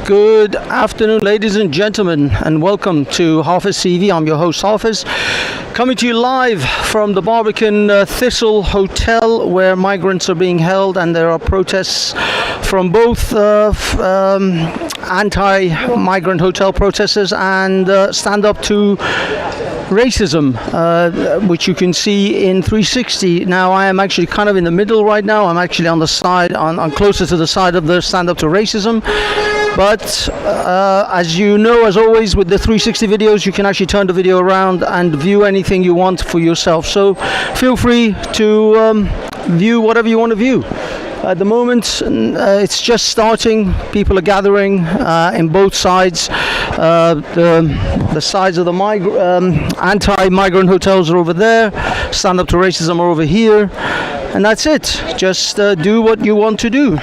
Good afternoon, ladies and gentlemen, and welcome to Hafiz TV. I'm your host, Hafiz, coming to you live from the Barbican Thistle Hotel, where migrants are being held, and there are protests from both anti-migrant hotel protesters and stand up to racism, which you can see in 360. Now I am actually kind of in the middle right now. I'm actually on the side, I'm closer to the side of the stand up to racism. But as you know, as always with the 360 videos, you can actually turn the video around and view anything you want for yourself. So feel free to view whatever you want to view. At the moment, it's just starting. People are gathering in both sides. The sides of the anti-migrant hotels are over there. Stand up to racism are over here. And that's it. Just do what you want to do.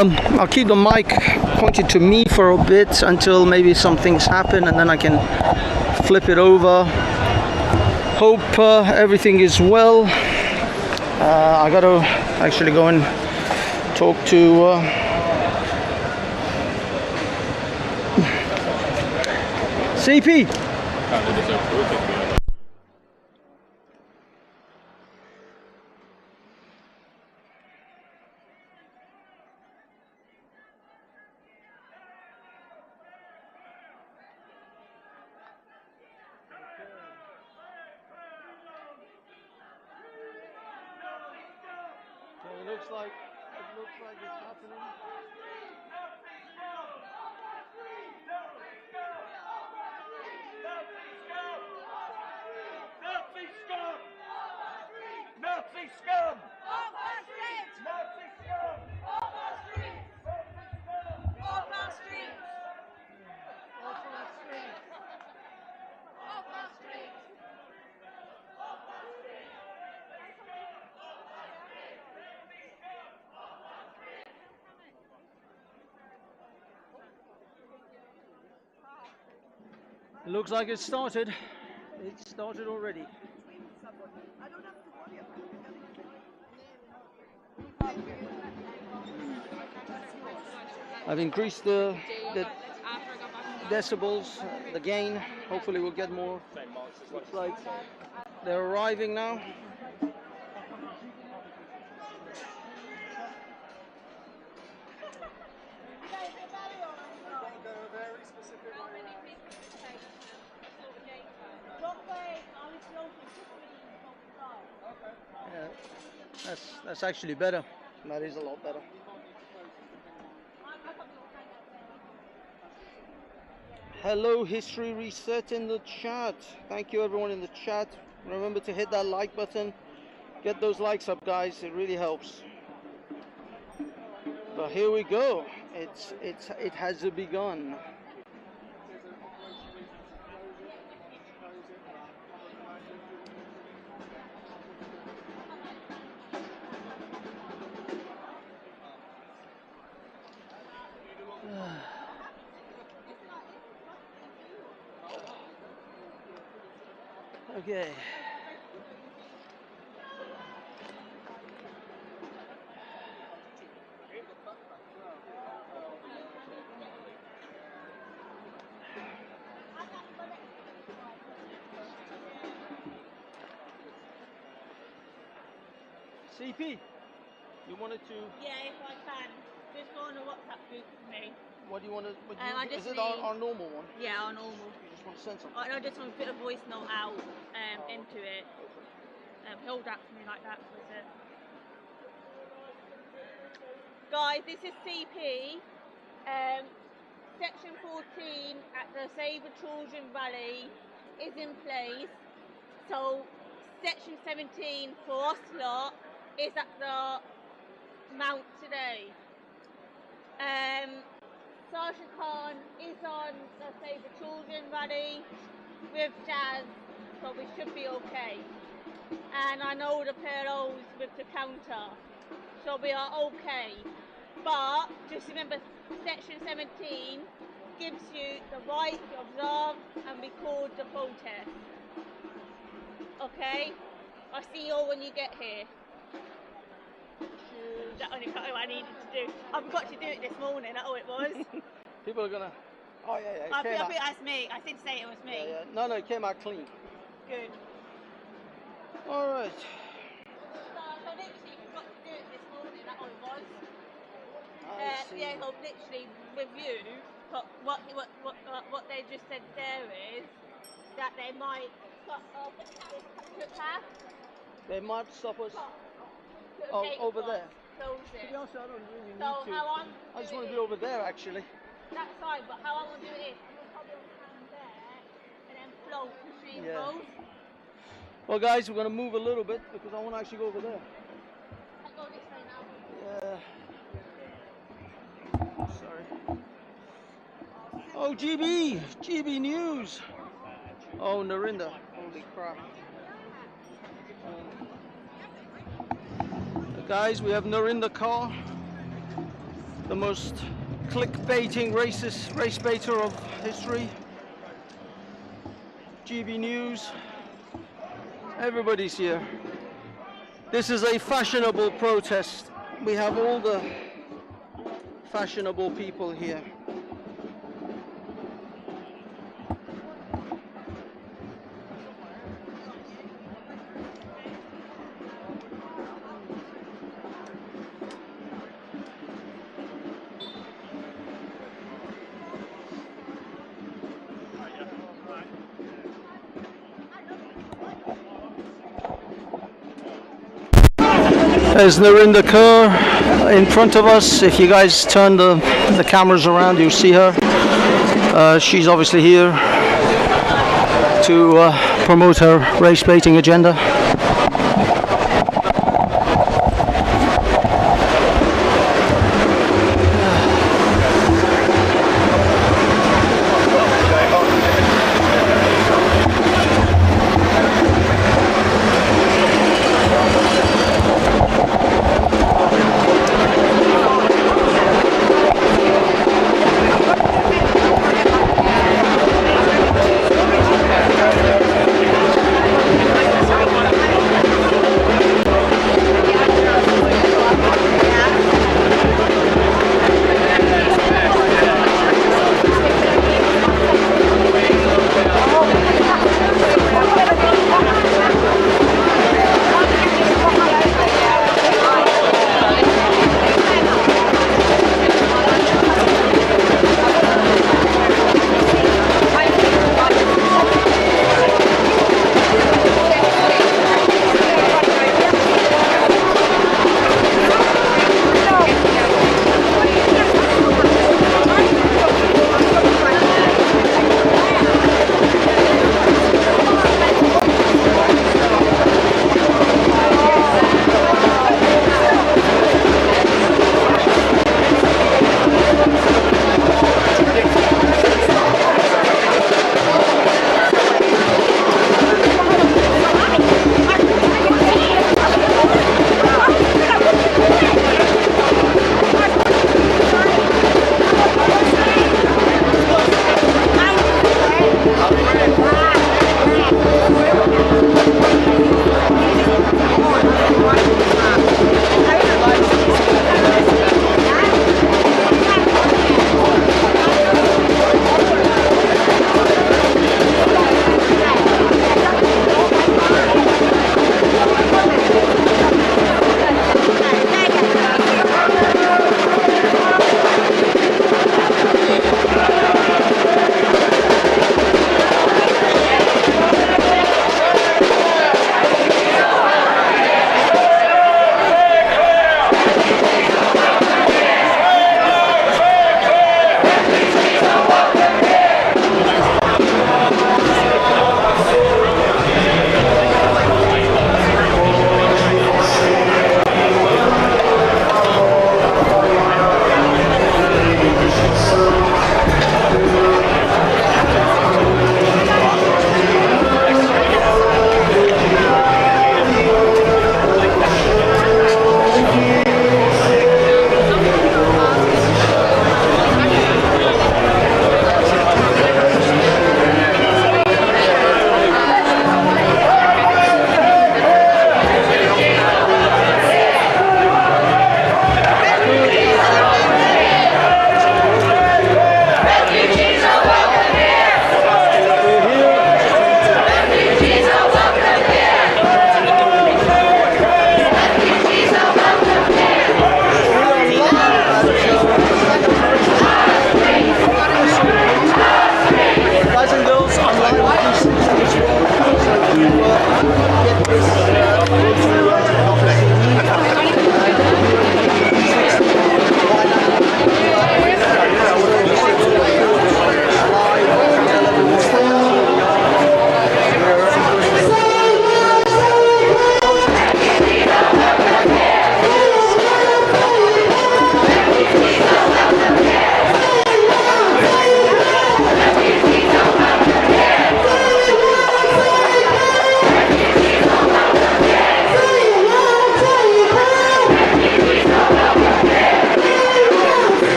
I'll keep the mic pointed to me for a bit until maybe some things happen, and then I can flip it over. Hope everything is well. I got to actually go and talk to CP. It looks like it's happening. Nazi scum! Nazi scum! Off our streets! Nazi scum! Off our streets! Off our streets! Off our streets! Off our streets! Off our streets! It looks like it started. It started already. I've increased the decibels, the gain. Hopefully we'll get more. Looks like they're arriving now. Yeah, that's actually better. That is a lot better. Hello, History Reset in the chat. Thank you everyone in the chat. Remember to hit that like button. Get those likes up, guys. It really helps. But here we go. It has begun. Okay. CP, you wanted to... Yeah, if I can. Just go on a WhatsApp group with me. What do you want to... Is it our normal one? Yeah, our normal. You just want to send something? I just want to put a voice note out into it. Hold that for me like that for a sec. Guys, this is CP. Section 14 at the Save the Children Rally is in place. So Section 17 for Ocelot is at the Mount today. Sergeant Khan is on the Save the Children Rally with Jazz, so we should be okay. And I know the PLOs with the counter, so we are okay. But just remember, Section 17 gives you the right to observe and record the protest. Okay? I'll see you all when you get here. That only got what I needed to do. I forgot to do it this morning. That's all it was. People are gonna. Oh yeah, I think that's me. I did say it was me. Yeah. No, it came out clean. Good. All right. So I literally forgot to do it this morning. That's all it was. I see. Yeah, so literally with you, but what they just said there is that they might stop off the path. They might stop us. To Oh, take over us, there. close To it. be honest, I don't really need So to. how I'm I just doing want to be over there, actually. That's fine, but how I'm gonna do it is I'm gonna probably stand there and then float between Yeah. both. Well, guys, we're gonna move a little bit because I want to actually go over there. I'll go this way now. Yeah. Sorry. Oh, GB News. Oh, Narinda. Holy crap. Guys, we have Narinda Kaur, the most clickbaiting race baiter of history. GB News. Everybody's here. This is a fashionable protest. We have all the fashionable people here. There's Narinda Kaur in front of us. If you guys turn the cameras around, you'll see her. She's obviously here to promote her race baiting agenda.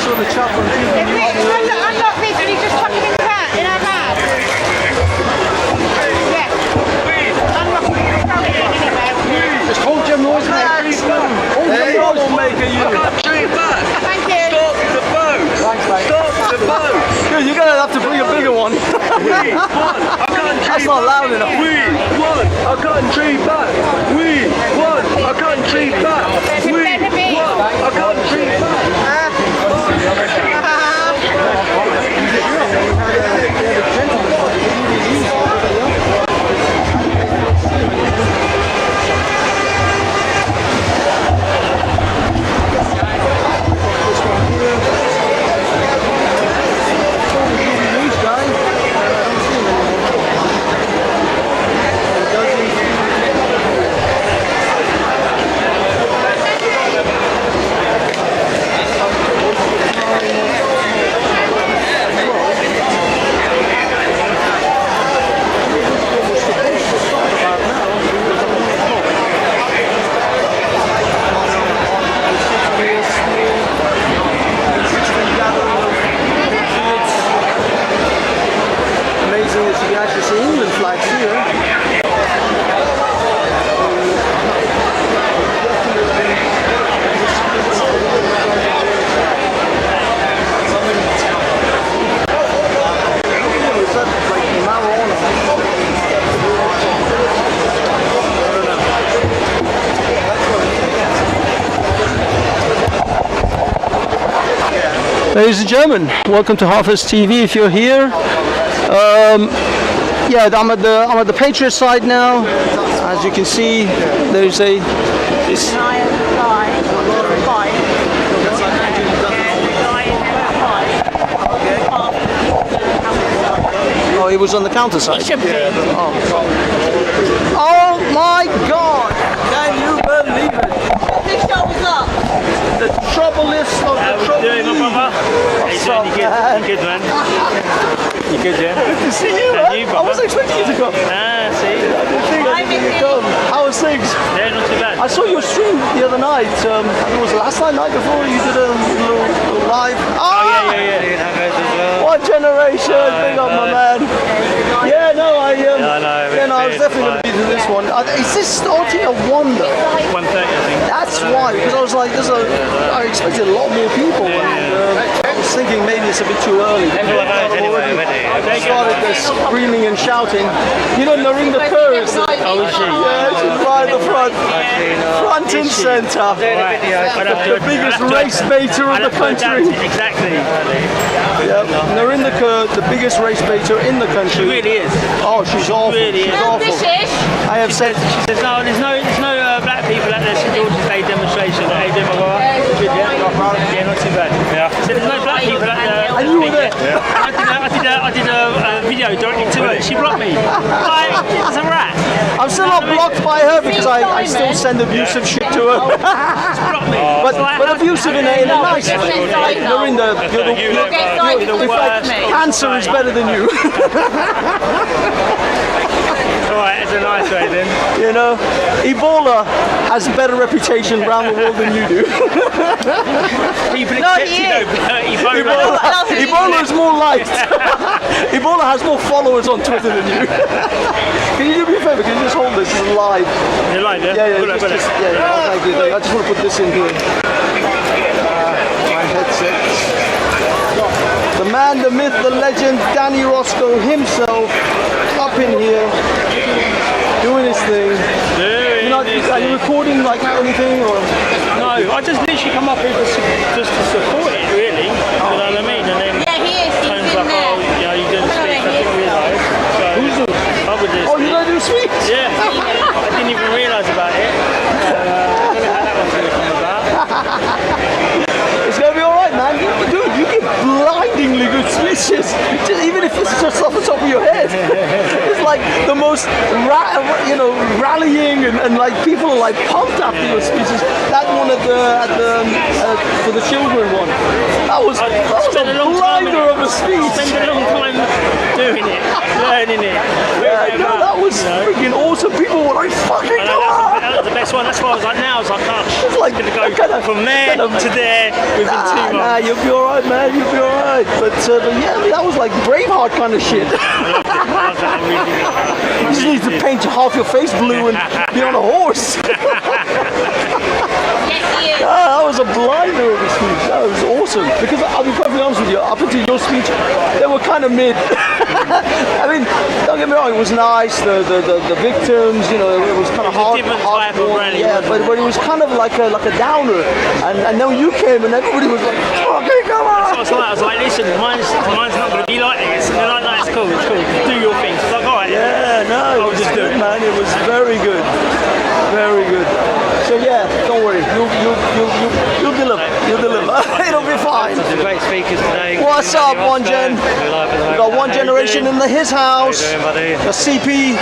So the chap on TV. Unlock this and you just chuck him in the van, in our van. Yes. Unlock it and throw it in anywhere. Just hold your nose back. Hold your nose, maker, you. Thank you. Stop the boat! Thanks, mate. Stop the boat! Good, you're gonna have to bring a bigger one. We won! I can't That's not loud enough. We won! I can't tree back! We won! I can't tree back! We won! I can't tree back! Amazing that you can actually see England flags here. Is that like marijuana? Ladies and gentlemen, welcome to Harvest TV. If you're here, yeah, I'm at the Patriot side now. As you can see, there's a this. Oh, he was on the counter side. Oh my God! Can you believe it? This show was up. The troublest of the trouble. What's up, man? You good, man? You good, yeah? Good to see you, man. I wasn't expecting you to come. Ah, see? I didn't think you'd come. How was things? Yeah, not too bad. I saw your stream the other night. I think it was last night before you did a little live. Oh, yeah. What generation? Big up, my man. Yeah, no, I was definitely going to be to this one. Is this starting a wonder? 1:30, I think. That's why, because I was like, I expected a lot more people. I was thinking maybe it's a bit too early. They started screaming and shouting. You know, Narinda Kerr is Oh, is she? yeah, she's right at the front. Front and centre. The biggest race baiter of the country. Exactly. Yep. Narinda Kerr, the biggest race baiter in the country. She really is. Oh, she's awful. really is. She's awful. I have said. There's no black people at the St George's Day demonstration. How you doing, my brother? Good, yeah? Yeah, not too bad. Yeah. So there's no black people at the... And you were there. I did a video directly to her. She blocked me. Like, it's a rat. I'm still not blocked by her because I still send abusive shit to her. She blocked me. but abusive in a nice way. Narinda, you're the worst. Cancer is better than you. Alright, it's a nice way then. You know, Ebola has a better reputation around the world than you do. People accept Ebola. Ebola is more liked. Ebola has more followers on Twitter than you. Can you do me a favour? Can you just hold this? This is live. You're live, yeah? Yeah, Pull it. thank you. I just want to put this in here. My headset. The man, the myth, the legend, Danny Roscoe himself, up in here, doing his thing. Are you recording like anything or? No, I just literally come up here just to support it, really. You know what I mean? And then Yeah, he is. He's phones in like, there. oh, you know, you didn't speak. I didn't realise. So I would just. Oh, you don't do sweets? Yeah, I didn't even realise about it. I don't know how that one's going to come about. It's gonna be alright, man. Dude, you get blindingly good speeches. Even if it's just off the top of your head. It's like the most, rallying and like people are like pumped after your speeches. That one one for the children one. That was a blinder of a speech. Spend a long time doing it, learning it. Yeah, no, that was freaking awesome. People were like, fucking that was the best one. That's why I was like, now I was like, oh, it's like going to go from there to there within 2 months. Nah, you'll be alright, man. You'll be alright. But yeah, I mean, that was like Braveheart kind of shit. You just need to paint half your face blue and be on a horse. That was a blinder of a speech. That was awesome. Because I'll be perfectly honest with you, up until your speech, they were kind of mid. I mean, don't get me wrong, it was nice. The victims, you know, it was kind of hard. Yeah, but it was kind of like a downer. And then you came and everybody was like, okay, come on. So I was like, listen, mine's not going to be like this. And they're like, no, it's cool. Do your thing. So I was like, all right. Yeah, no, it was good, man. It was very good. Very good. So yeah, don't worry. You'll deliver. You'll deliver. It'll be fine. Some great speakers today. What's up, One Gen? We've got One Generation in his house. The CP.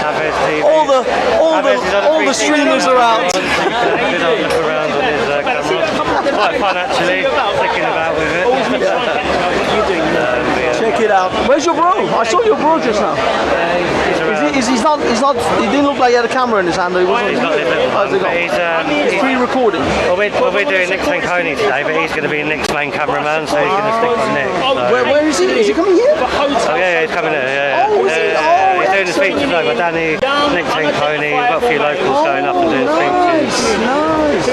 All the streamers are out. Good old look around on his camera. Quite fun actually. Thinking about with it. Check it out. Where's your bro? I saw your bro just now. He's not. He didn't look like he had a camera in his hand. He wasn't. He's not living How's it going? He's pre-recording. Well, we're doing Nick's Fanconi today, but he's going to be Nick's main cameraman, so he's going to stick on Nick. So. Where is he? Is he coming here? Oh yeah, he's coming here. Yeah. Oh, is he? He's doing the speeches today with Danny, Nick Fanconi. We've got a few locals going up and doing speeches. Nice.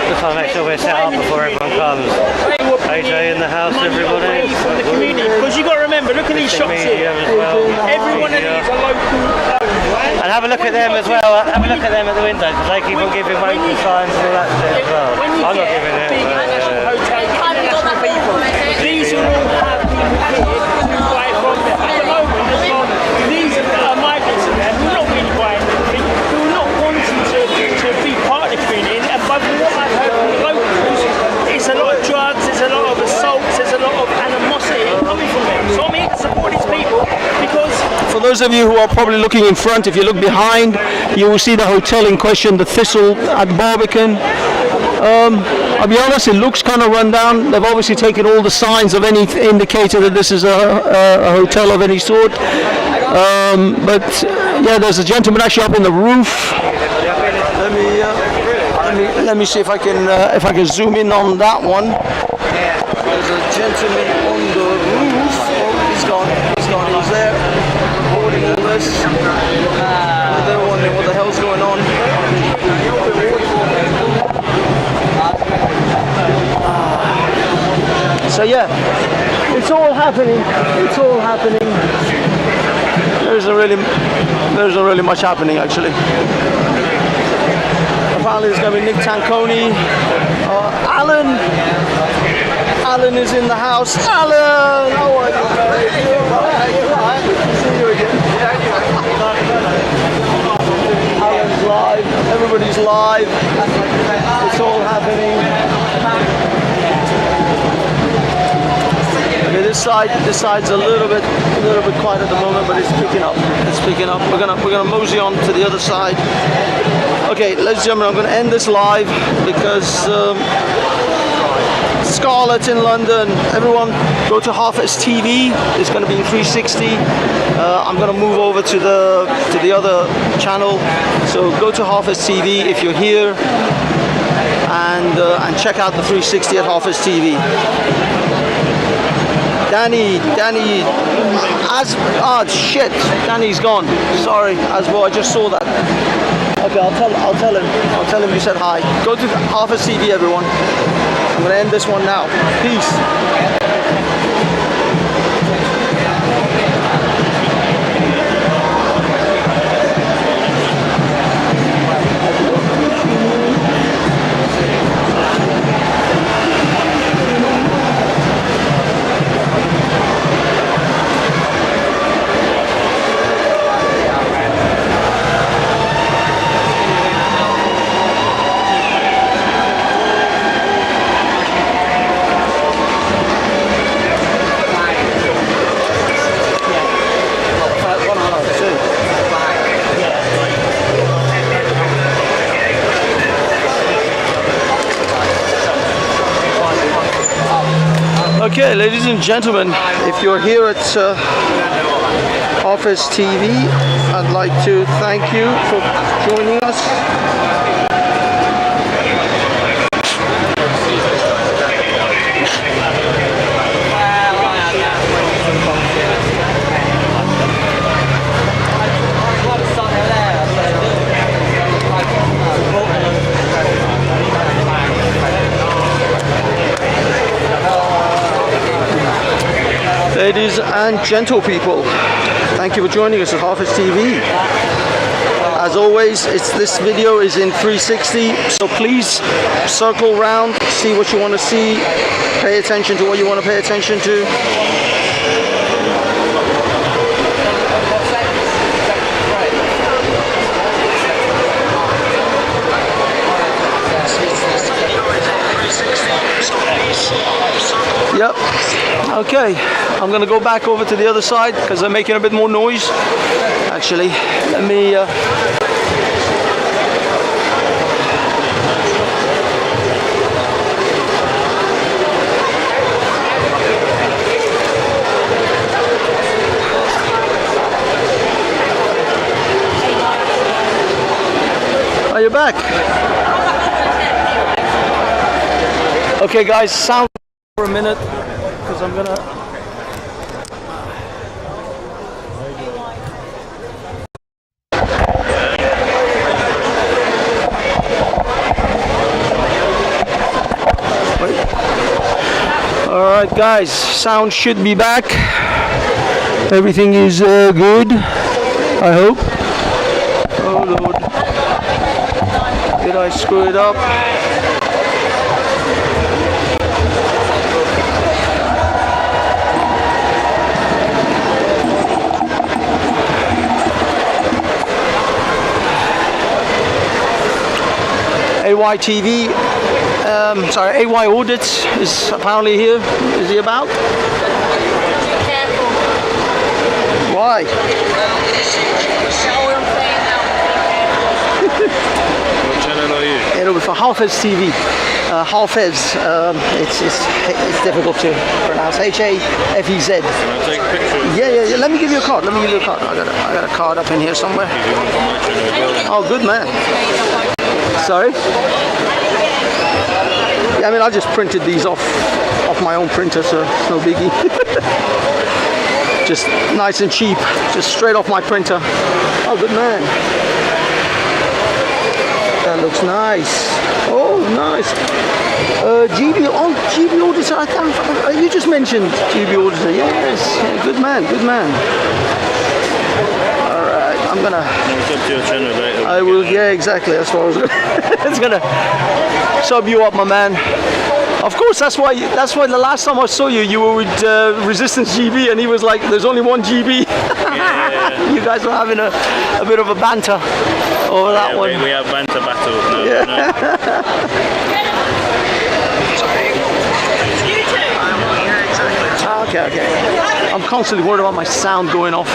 Just want to make sure we're set up before everyone comes. AJ in the house, everybody. From the community, because you got to remember, look at these shops here. Every one of these are local. And have a look at them as well. Have a look at them at the windows, because they keep on giving wanking signs and all that shit as well. I'm not giving it. International people. These will all have people here who buy from them. At the moment, these are migrants in there who are not really buying anything, who are not wanting to be part of the community. And by what I've heard from the locals, it's a lot of drugs, there's a lot of assaults, there's a lot of animosity coming from them. So I'm here to support these people because... For those of you who are probably looking in front, if you look behind, you will see the hotel in question, the Thistle at Barbican. I'll be honest, it looks kind of run down. They've obviously taken all the signs of any indicator that this is a hotel of any sort. But yeah, there's a gentleman actually up in the roof. Let me see if I can zoom in on that one. There's a gentleman on the roof. Oh, he's gone. He's there, holding all this. They're wondering what the hell's going on. So yeah, it's all happening. It's all happening. There isn't really much happening actually. Apparently there's going to be Nick Fanconi. Alan is in the house. Alan, how are you? You're right. See you again. Alan's live. Everybody's live. It's all happening. Okay, this side's a little bit quiet at the moment, but it's picking up. We're gonna mosey on to the other side. Okay, ladies and gentlemen, I'm gonna end this live because Scarlett in London. Everyone, go to Harvest TV. It's gonna be in 360. I'm gonna move over to the other channel. So go to Harvest TV if you're here, and check out the 360 at Harvest TV. Danny, shit, Danny's gone. Sorry, Asbo, I just saw that. Okay, I'll tell him you said hi. Go to Harvest TV, everyone. I'm gonna end this one now. Peace. Okay, ladies and gentlemen, if you're here at Office TV, I'd like to thank you for joining us. Ladies and gentle people, thank you for joining us at Office TV. As always, this video is in 360, so please circle round, see what you want to see, pay attention to what you want to pay attention to. Yep. Okay, I'm gonna go back over to the other side because they're making a bit more noise. Actually, let me Are you back? Okay guys, sound for a minute because I'm gonna wait. Alright guys, sound should be back. Everything is good, I hope. Oh Lord, did I screw it up? AY TV, sorry, AY Audits is apparently here. Is he about? Be careful. Why? That's all I'm saying now. What channel are you? It'll be for Hafez TV. Hafez, it's difficult to pronounce. H-A-F-E-Z. Can I take a picture? Yeah. Let me give you a card. I got a card up in here somewhere. If you want for my channel as well. Oh, good man. Sorry? Yeah, I mean, I just printed these off my own printer, so it's no biggie. Just nice and cheap, just straight off my printer. Oh, good man. That looks nice. Oh, nice. GB Auditor, you just mentioned GB Auditor. Yes, yeah, good man. I'm gonna. I'll come to your channel later. I will. Yeah, exactly. That's what I was. It's gonna sub you up, my man. Of course, that's why the last time I saw you, you were with Resistance GB, and he was like, "There's only one GB." Yeah. You guys were having a bit of a banter over that one. We have banter battles now. Yeah. Okay. I'm constantly worried about my sound going off,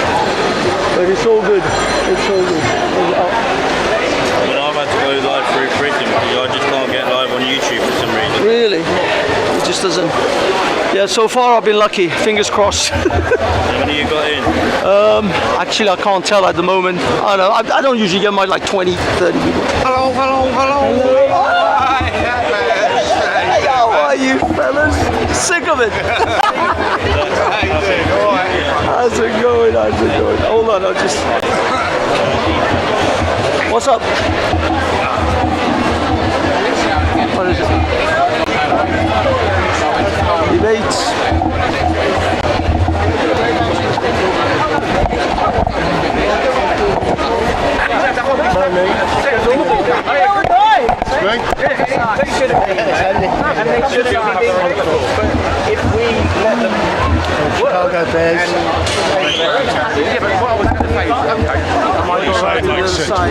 but it's all good. It's all good. But I've had to go live through printing because I just can't get live on YouTube for some reason. Really? It just doesn't. Yeah, so far I've been lucky. Fingers crossed. How many you got in? Actually, I can't tell at the moment. I don't know. I don't usually get my like 20, 30 people. Hello. How are you, fellas? Sick of it. How's it going? Hold on, I'll just. What's up? What is it? Debates. If we let them Chicago Bears. yeah, but what I was going to say is,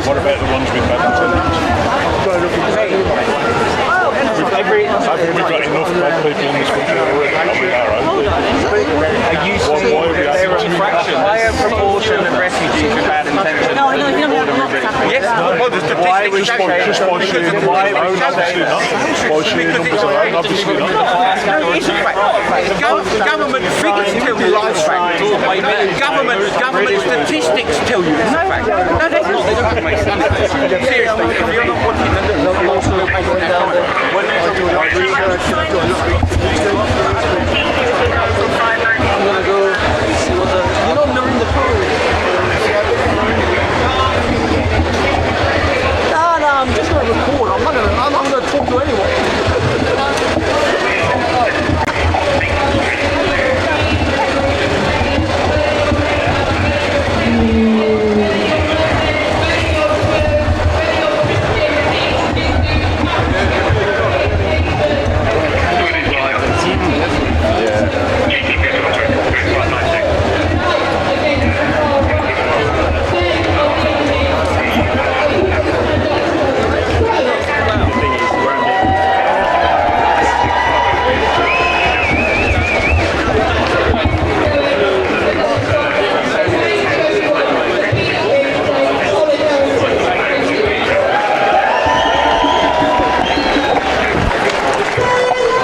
What about the ones with badminton? Have we got enough bad people in this country already? We are, are you why are we higher proportion of refugees with bad intentions. No, I know, you know, Yes, well, the statistics show that. Government figures tell you it's a fact. Government statistics tell you it's a fact. No, that's not. They don't make sense. Seriously, if you're not watching the news, you're also making that I'm gonna go see what the. You know, they're in the pool. No, I'm just gonna record. I'm not gonna talk to anyone.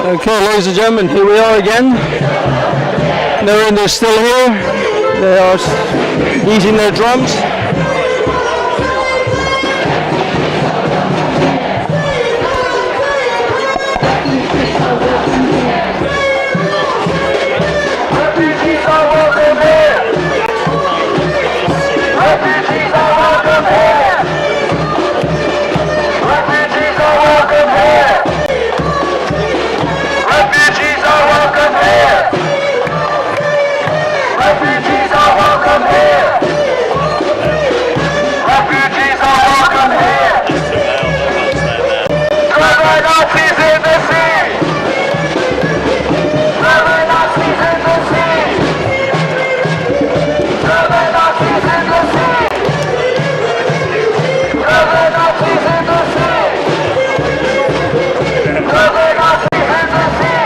Okay, ladies and gentlemen, here we are again. They're still here. They are beating their drums. Refugees are welcome here! Refugees are welcome here! Refugees are welcome here! Refugees are welcome here! Refugees are welcome here! Refugees are welcome here! Drive Nazis in the sea! Drive Nazis in the sea! Drive Nazis in the sea! Drive Nazis in the sea! Drive Nazis in the sea!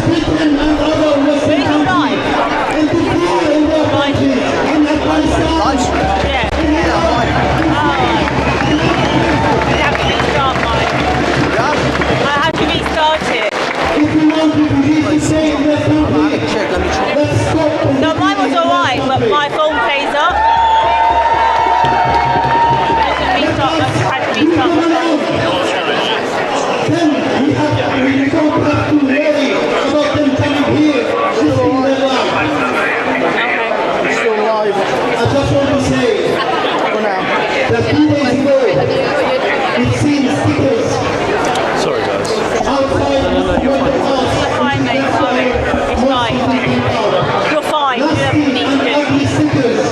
Britain and other Western countries interfere in their countries in Afghanistan. Yeah. I have to restart it. If you want refugees to stay in their country, let's stop them. No, mine was alright, but my phone plays up. I had to restart my phone. Then we don't have to worry about them coming here, risking their life. Still live I just want to say for now. that 2 days ago, we've seen stickers Sorry guys. outside the house. Fine, mate, sorry. It's fine. You're fine. You don't need to. Ugly stickers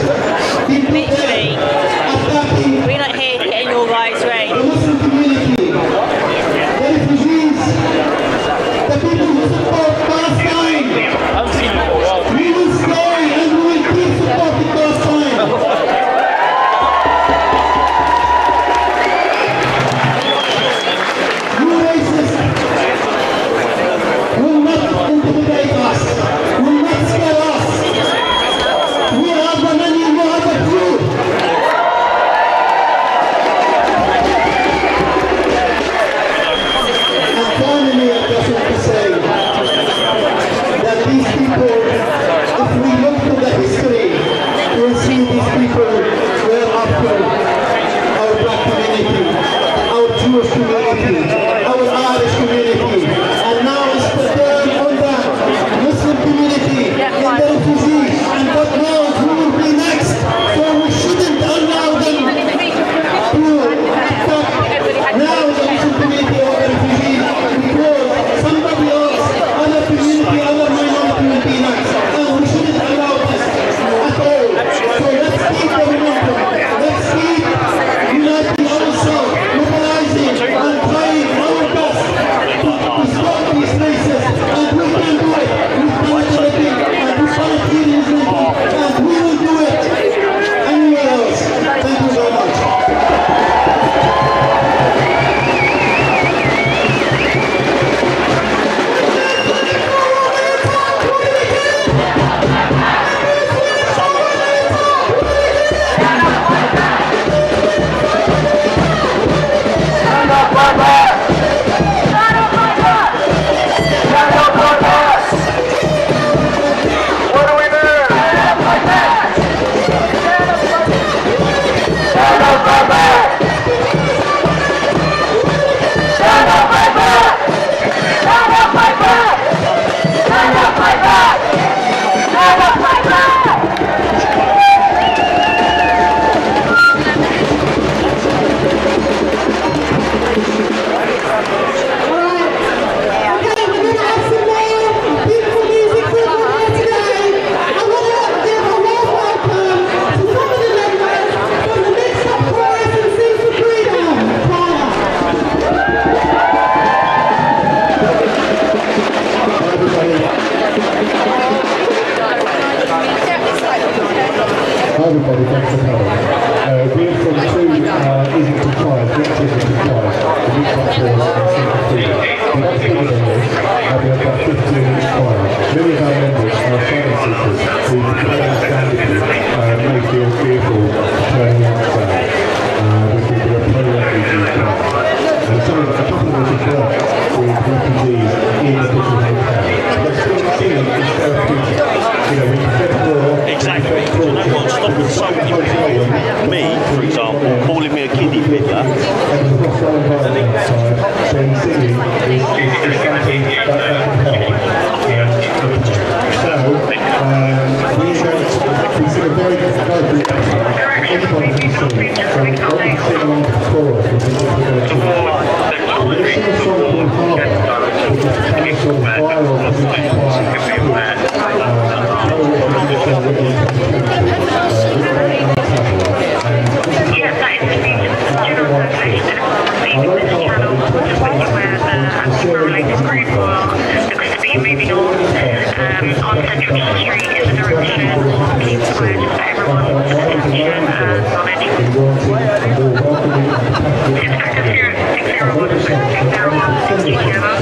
being put Literally. there, attacking We're not here to get in your guys' way. the Muslim community, the refugees, the people who support Palestine. I haven't seen it for a while. We will stay and we will keep supporting Palestine. You racists will not intimidate us, will not scare us. We have the money, we have the truth. And finally, I just want to say that these people, if we look to the history, we'll see these people were after our black community, our Jewish community, our Irish community, and now it's the turn on the Muslim community and the refugees, and God knows who will be next, so we shouldn't allow them to stop now the Muslim community or the refugees, because somebody else, other community, other minority will be next, and we shouldn't allow this at all. So let's keep the momentum, let's keep uniting ourselves, mobilizing and trying our best to stop these places, and we can do it. We fight everything, and we fight healing, and we will do it anywhere else. Thank you very much. Hi everybody, thanks for coming. We're from two Islington choirs, British Islington choirs, the New Patriot and Singapore. We're not bigger than this, we have about 15 each choir. Many of our members are asylum seekers who, understandably, may feel fearful turning outside. We're a pro-refugee choir. And a couple of us have worked with refugees in the British hotel. But singing is therapeutic. You know, when you get more, Exactly. And I've got to stop some people, me, for example, calling me a kiddie fiddler. and across our environment side, then singing is something that can help. So, we sing a very appropriate song. Anybody can sing. So, when we sing along the chorus, we can just go to we're going to sing a song called Harbour, which is a kind of sort of viral community choir. Yes, that is the general population and also the channel, where the unrelated group are looks to be moving on Central Street in the direction of King Square, just so everyone has attention on any. In fact, if you're on the there are 60 of us.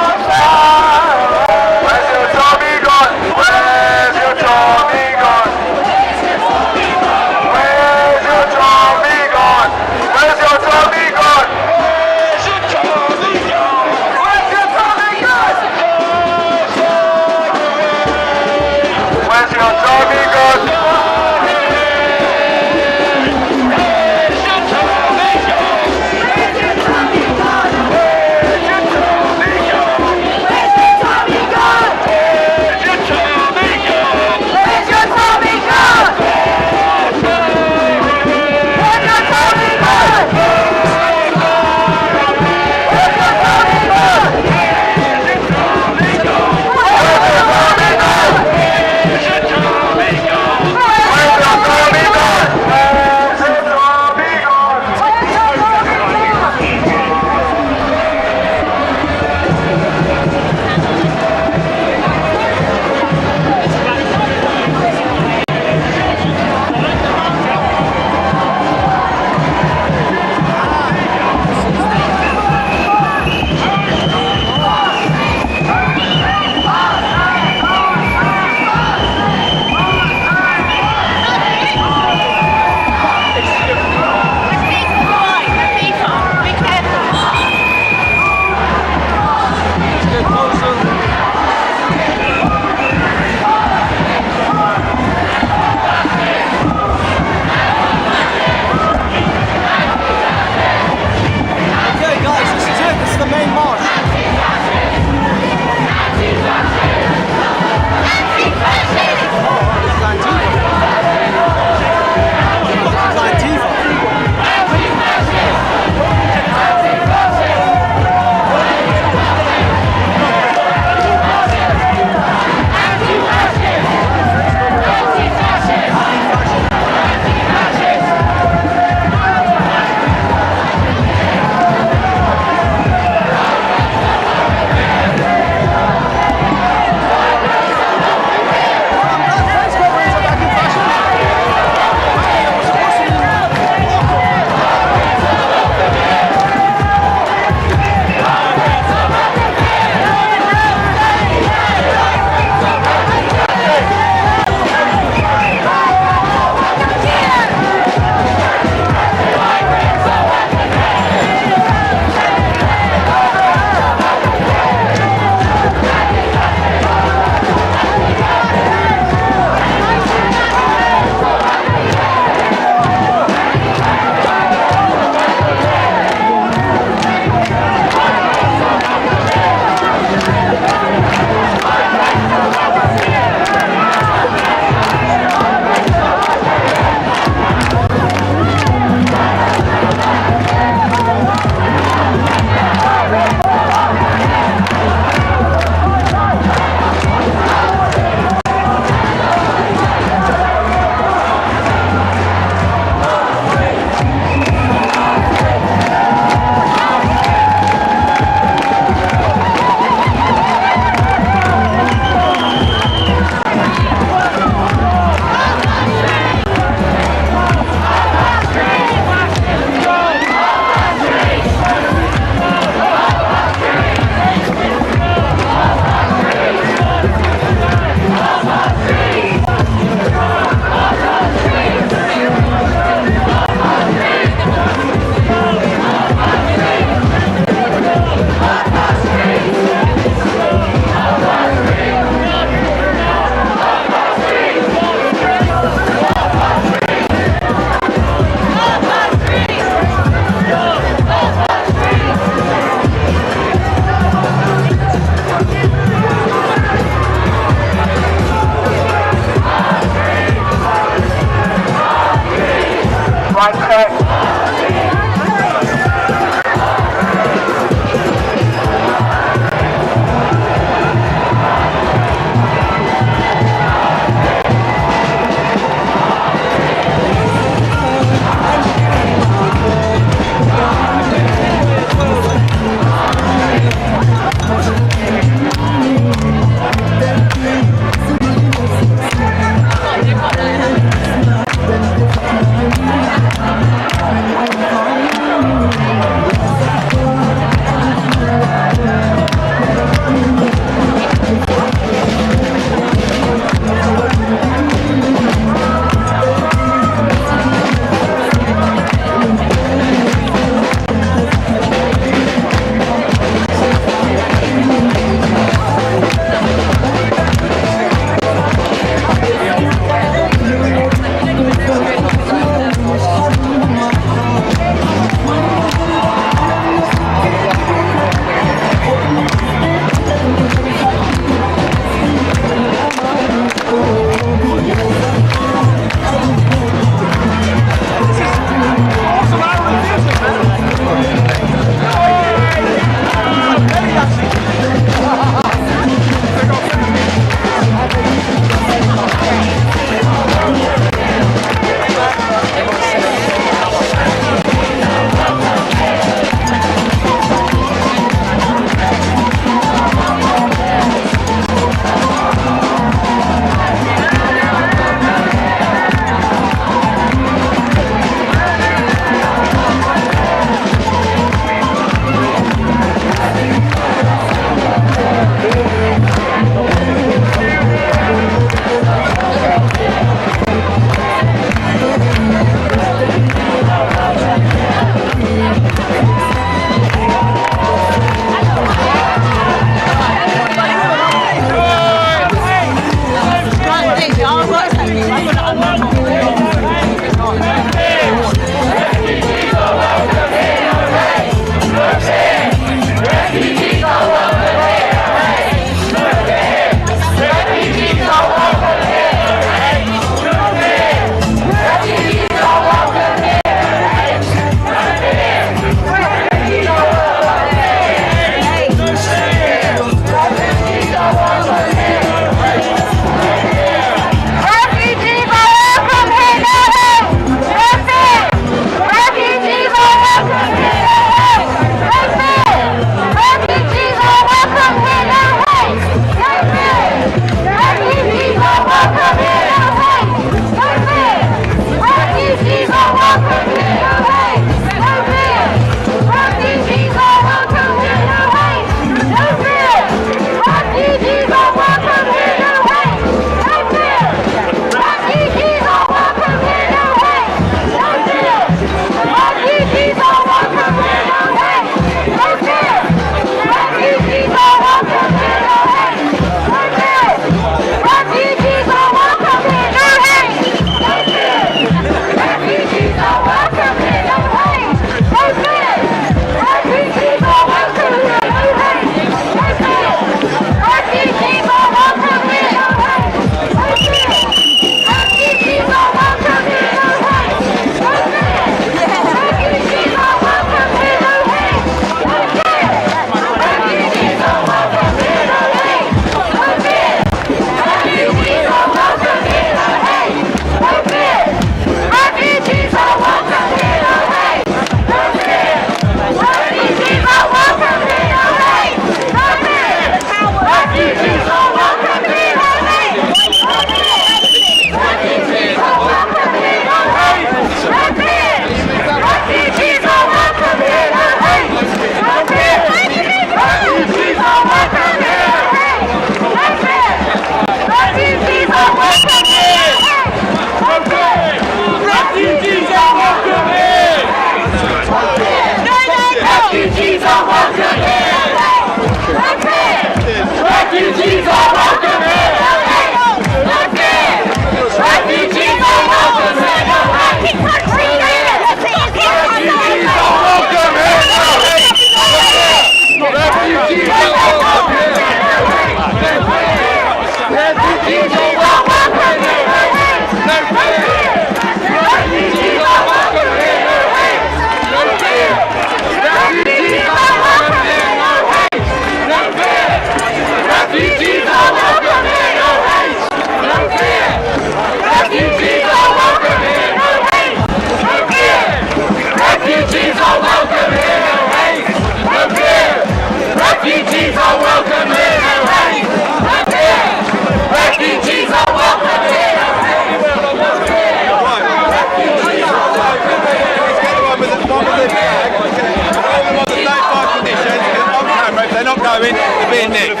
going, being nicked.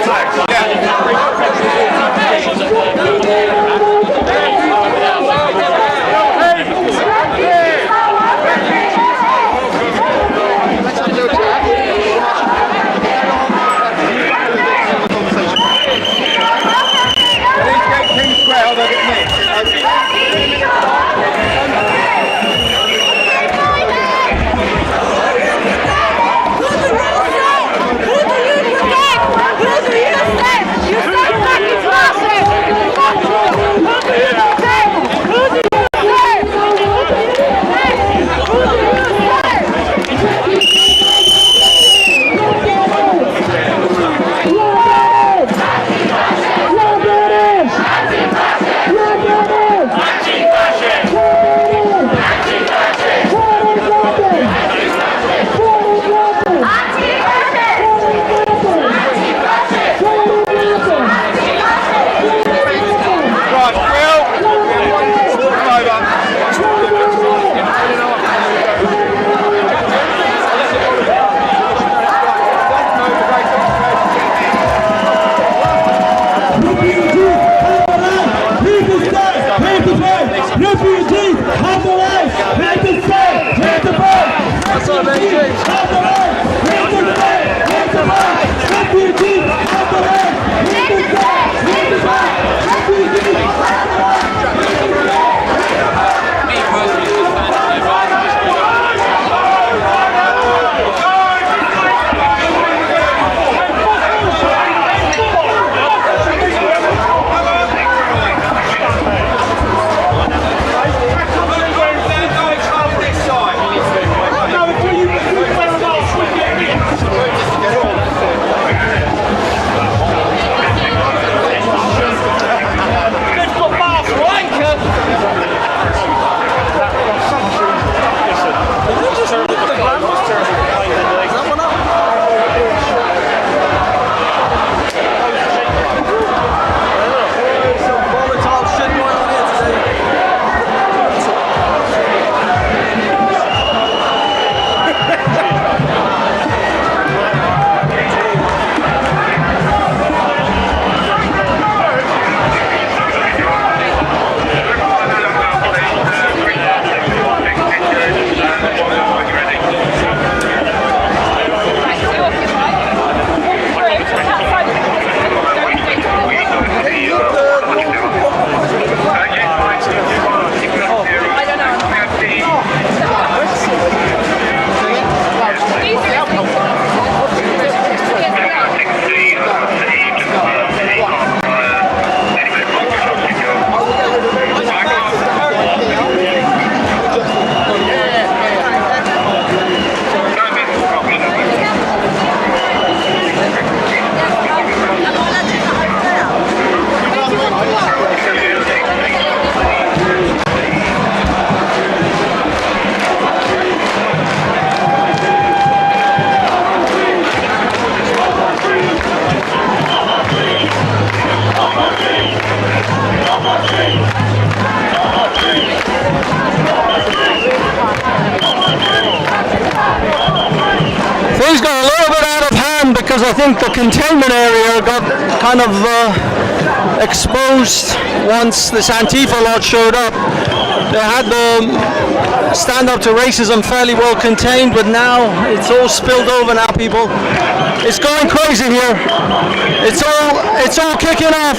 Things got a little bit out of hand because I think the containment area got kind of exposed once this Antifa lot showed up. They had the stand up to racism fairly well contained, but now it's all spilled over now, people. It's going crazy here. It's all kicking off.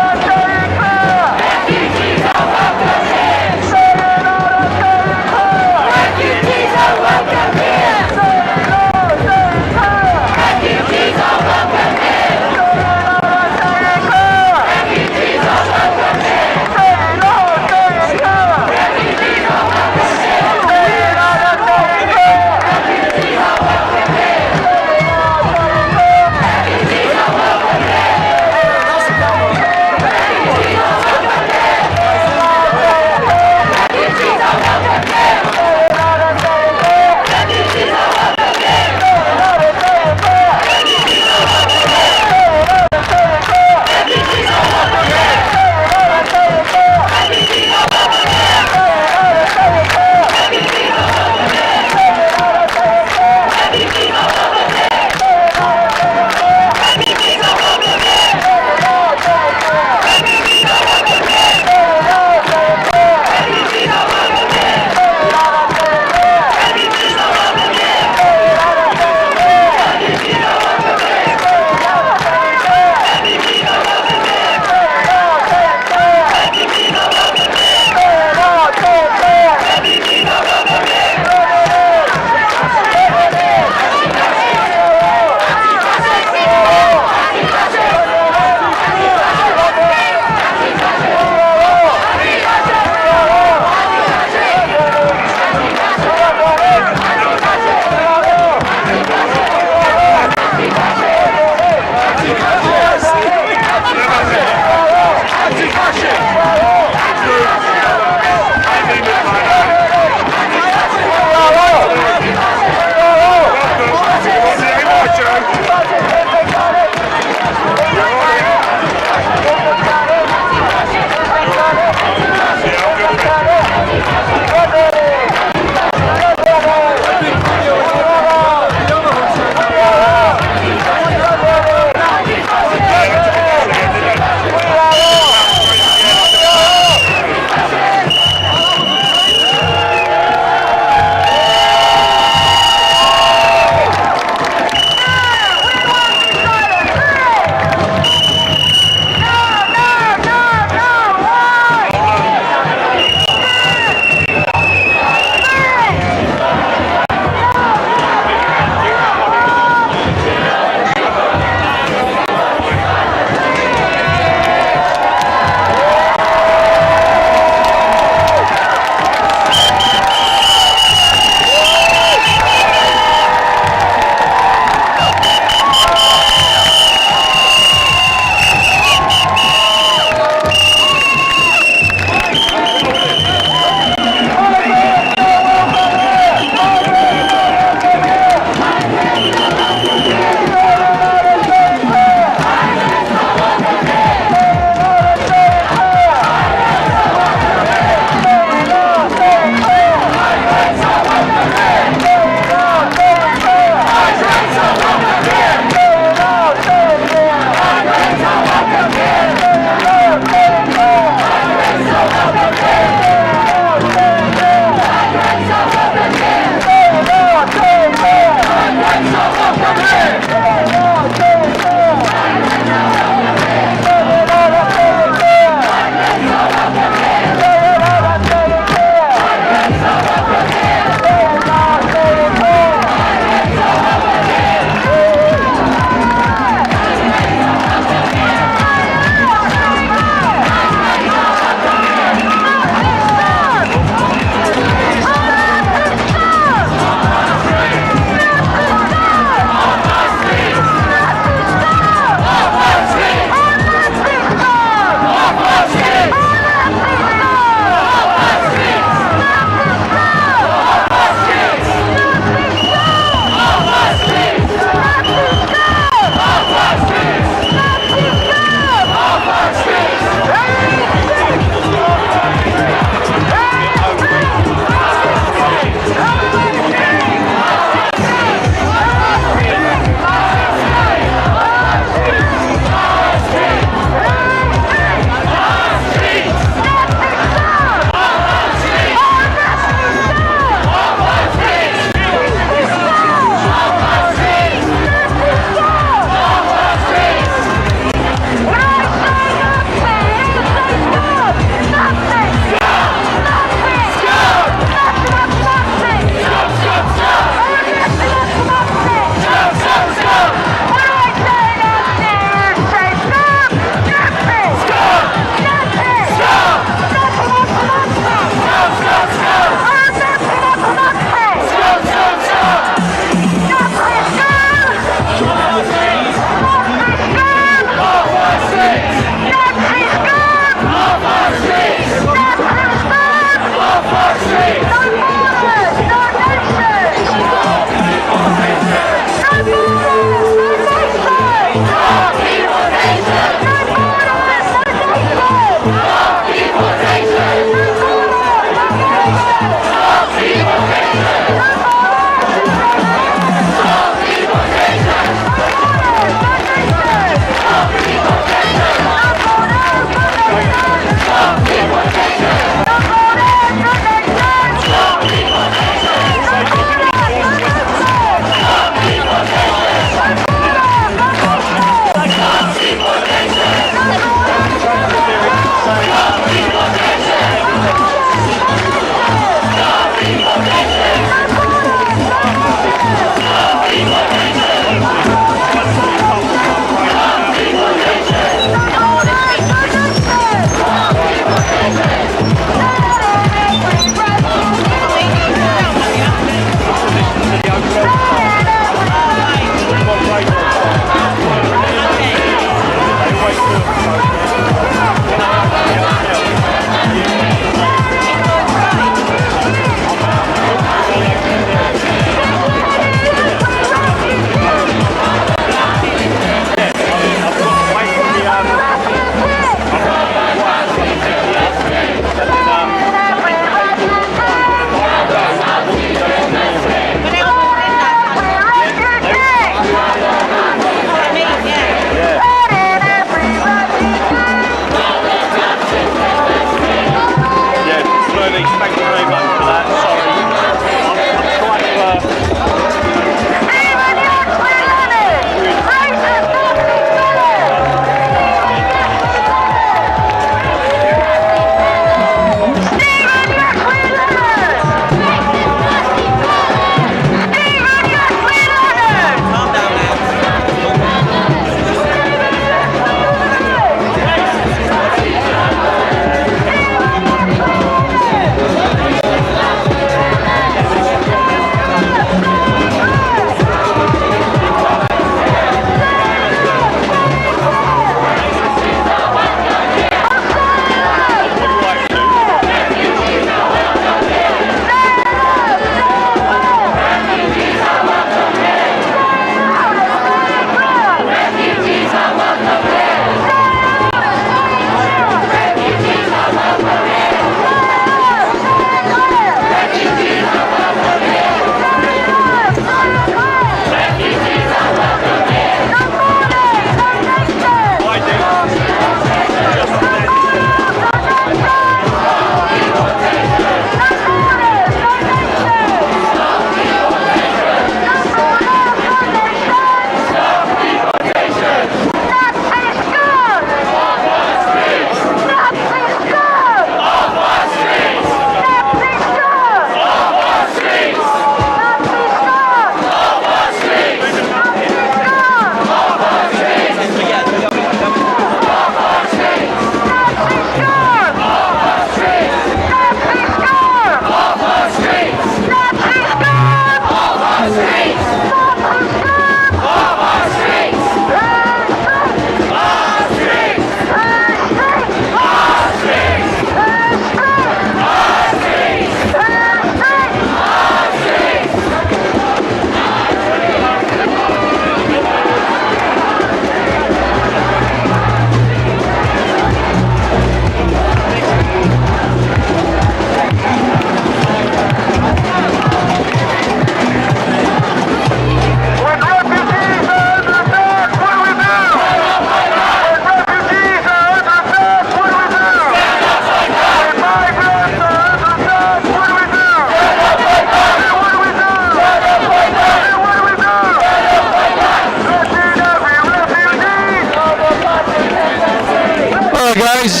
Guys,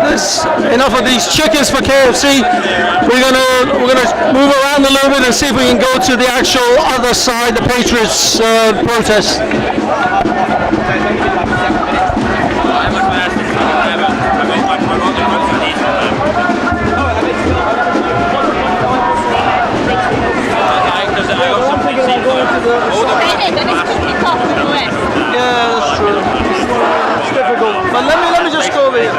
that's enough of these chickens for KFC. We're gonna move around a little bit and see if we can go to the actual other side, the Patriots protest. Yeah, that's true. It's difficult. But let me just go over here.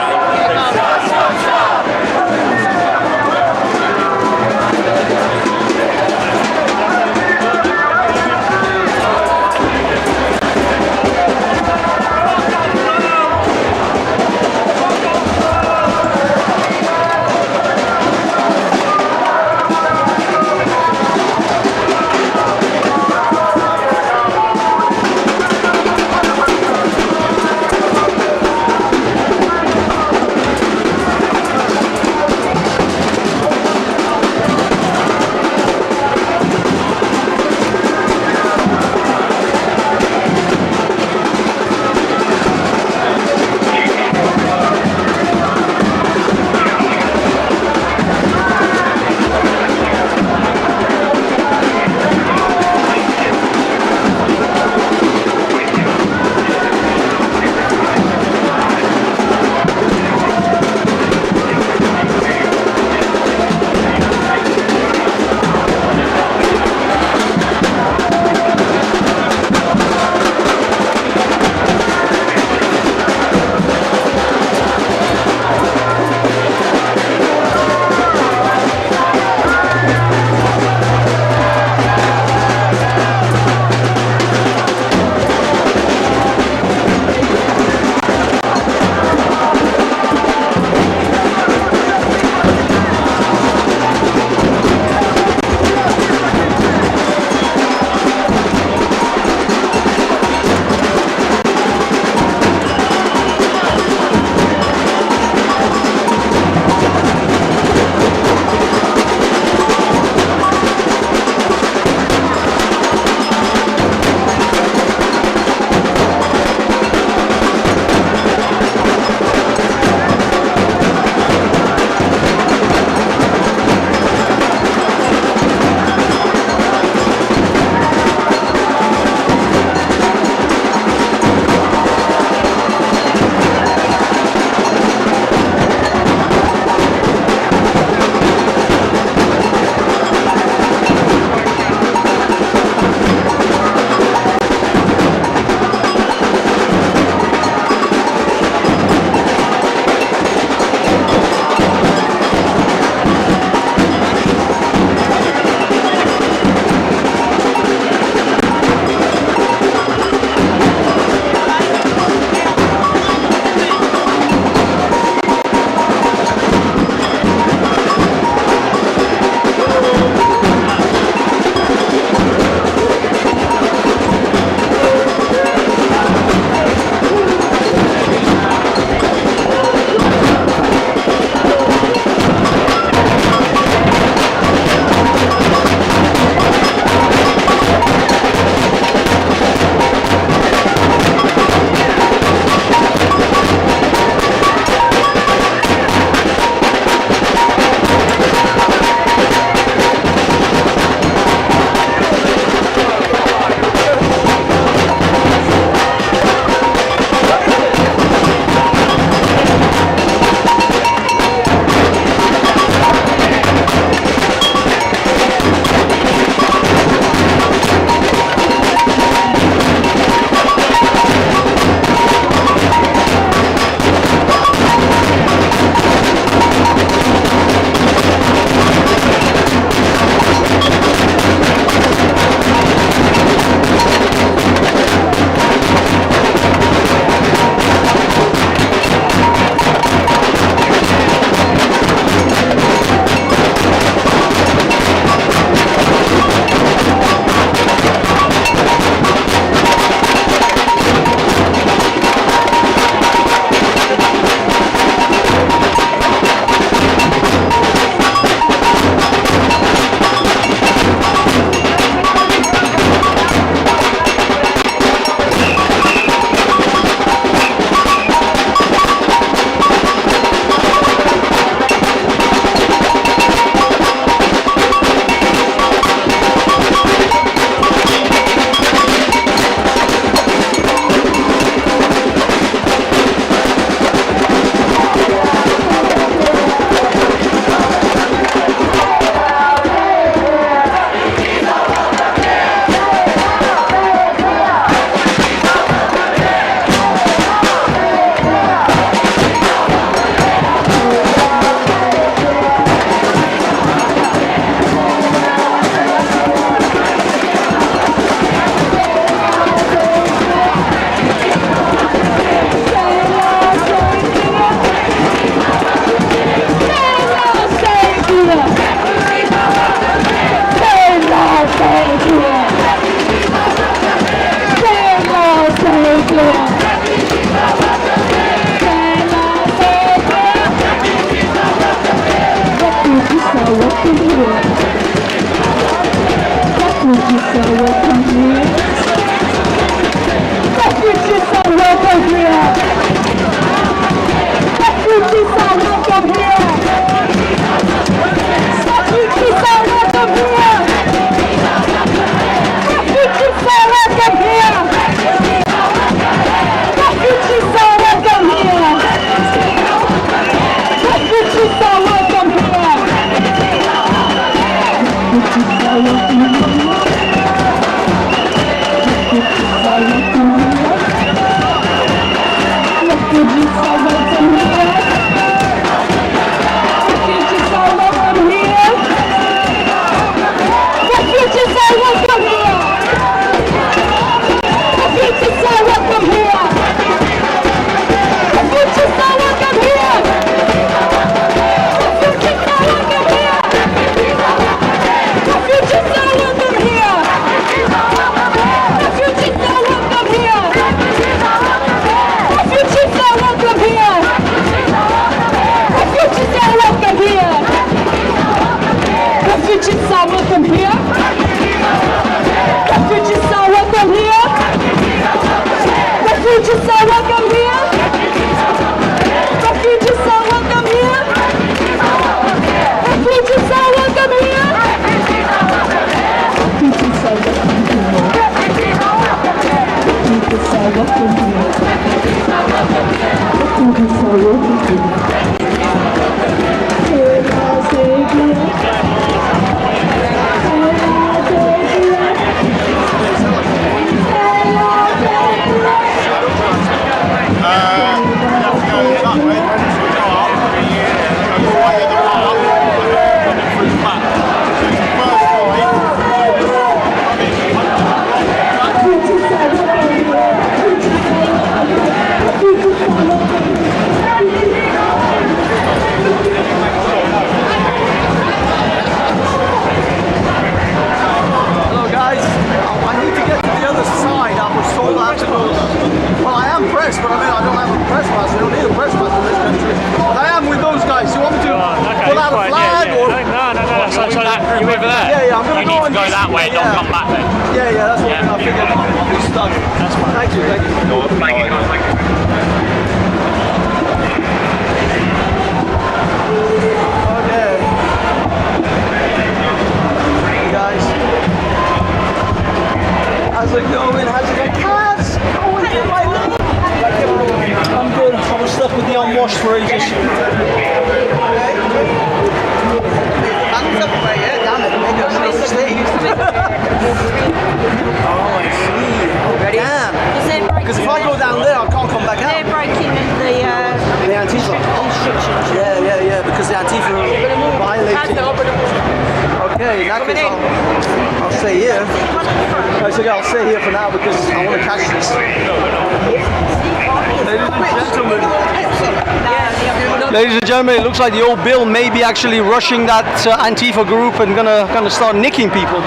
Ladies and gentlemen, it looks like the old Bill may be actually rushing that Antifa group and gonna start nicking people.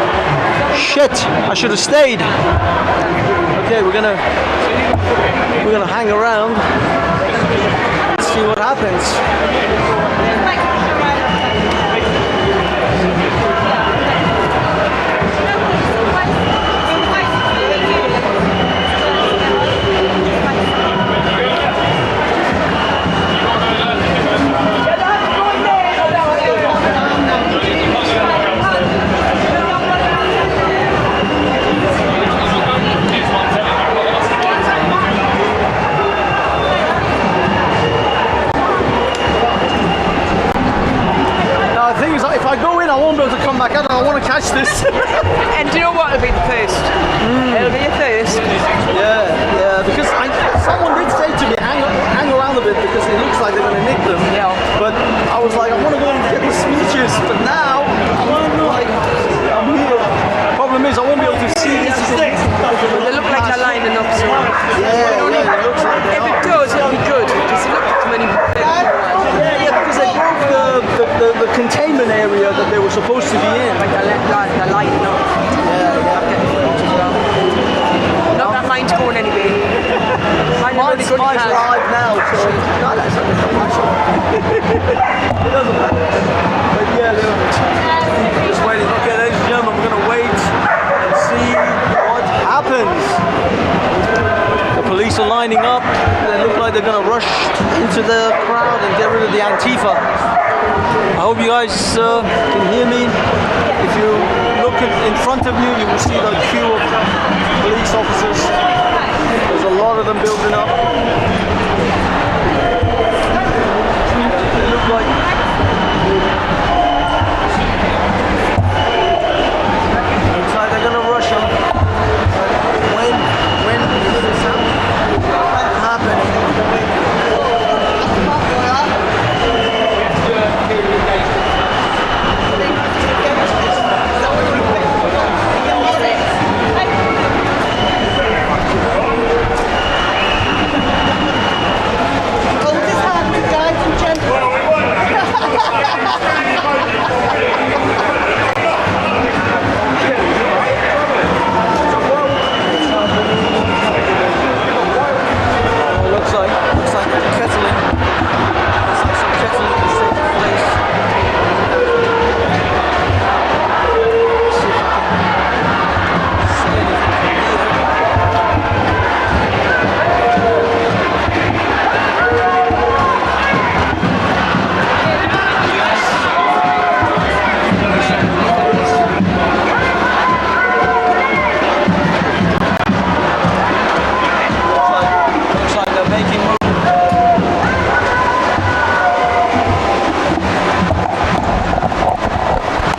Shit! I should have stayed. Okay, we're gonna hang around and see what happens. Back out, I want to catch this. And do you know what? It'll be the first. It'll be a first. Yeah, because someone did say to me, hang around a bit because it looks like they're going to nick them. Yeah. But I was like, I want to go and get the speeches, but now I'm here. The problem is I won't be able to see these things. They look like they're lining up, so. Yeah, it looks like they if are. it does, it'll be good. Because it looks too many. Yeah, because they broke the containment area that they were supposed to be in. Like they're lighting up. Not that mine's going anywhere. Mine's live now, so no, that's not it doesn't matter. But yeah, just waiting. Okay, ladies and gentlemen, we're going to wait they're gonna rush into the crowd and get rid of the Antifa. I hope you guys can hear me. If you look in front of you, you will see the queue of police officers. There's a lot of them building up. They look like looks like they're gonna rush them. When is this happening? Looks like Kettling. Looks like some Kettling is taking place. See if I can see anything from looks like they're making moves.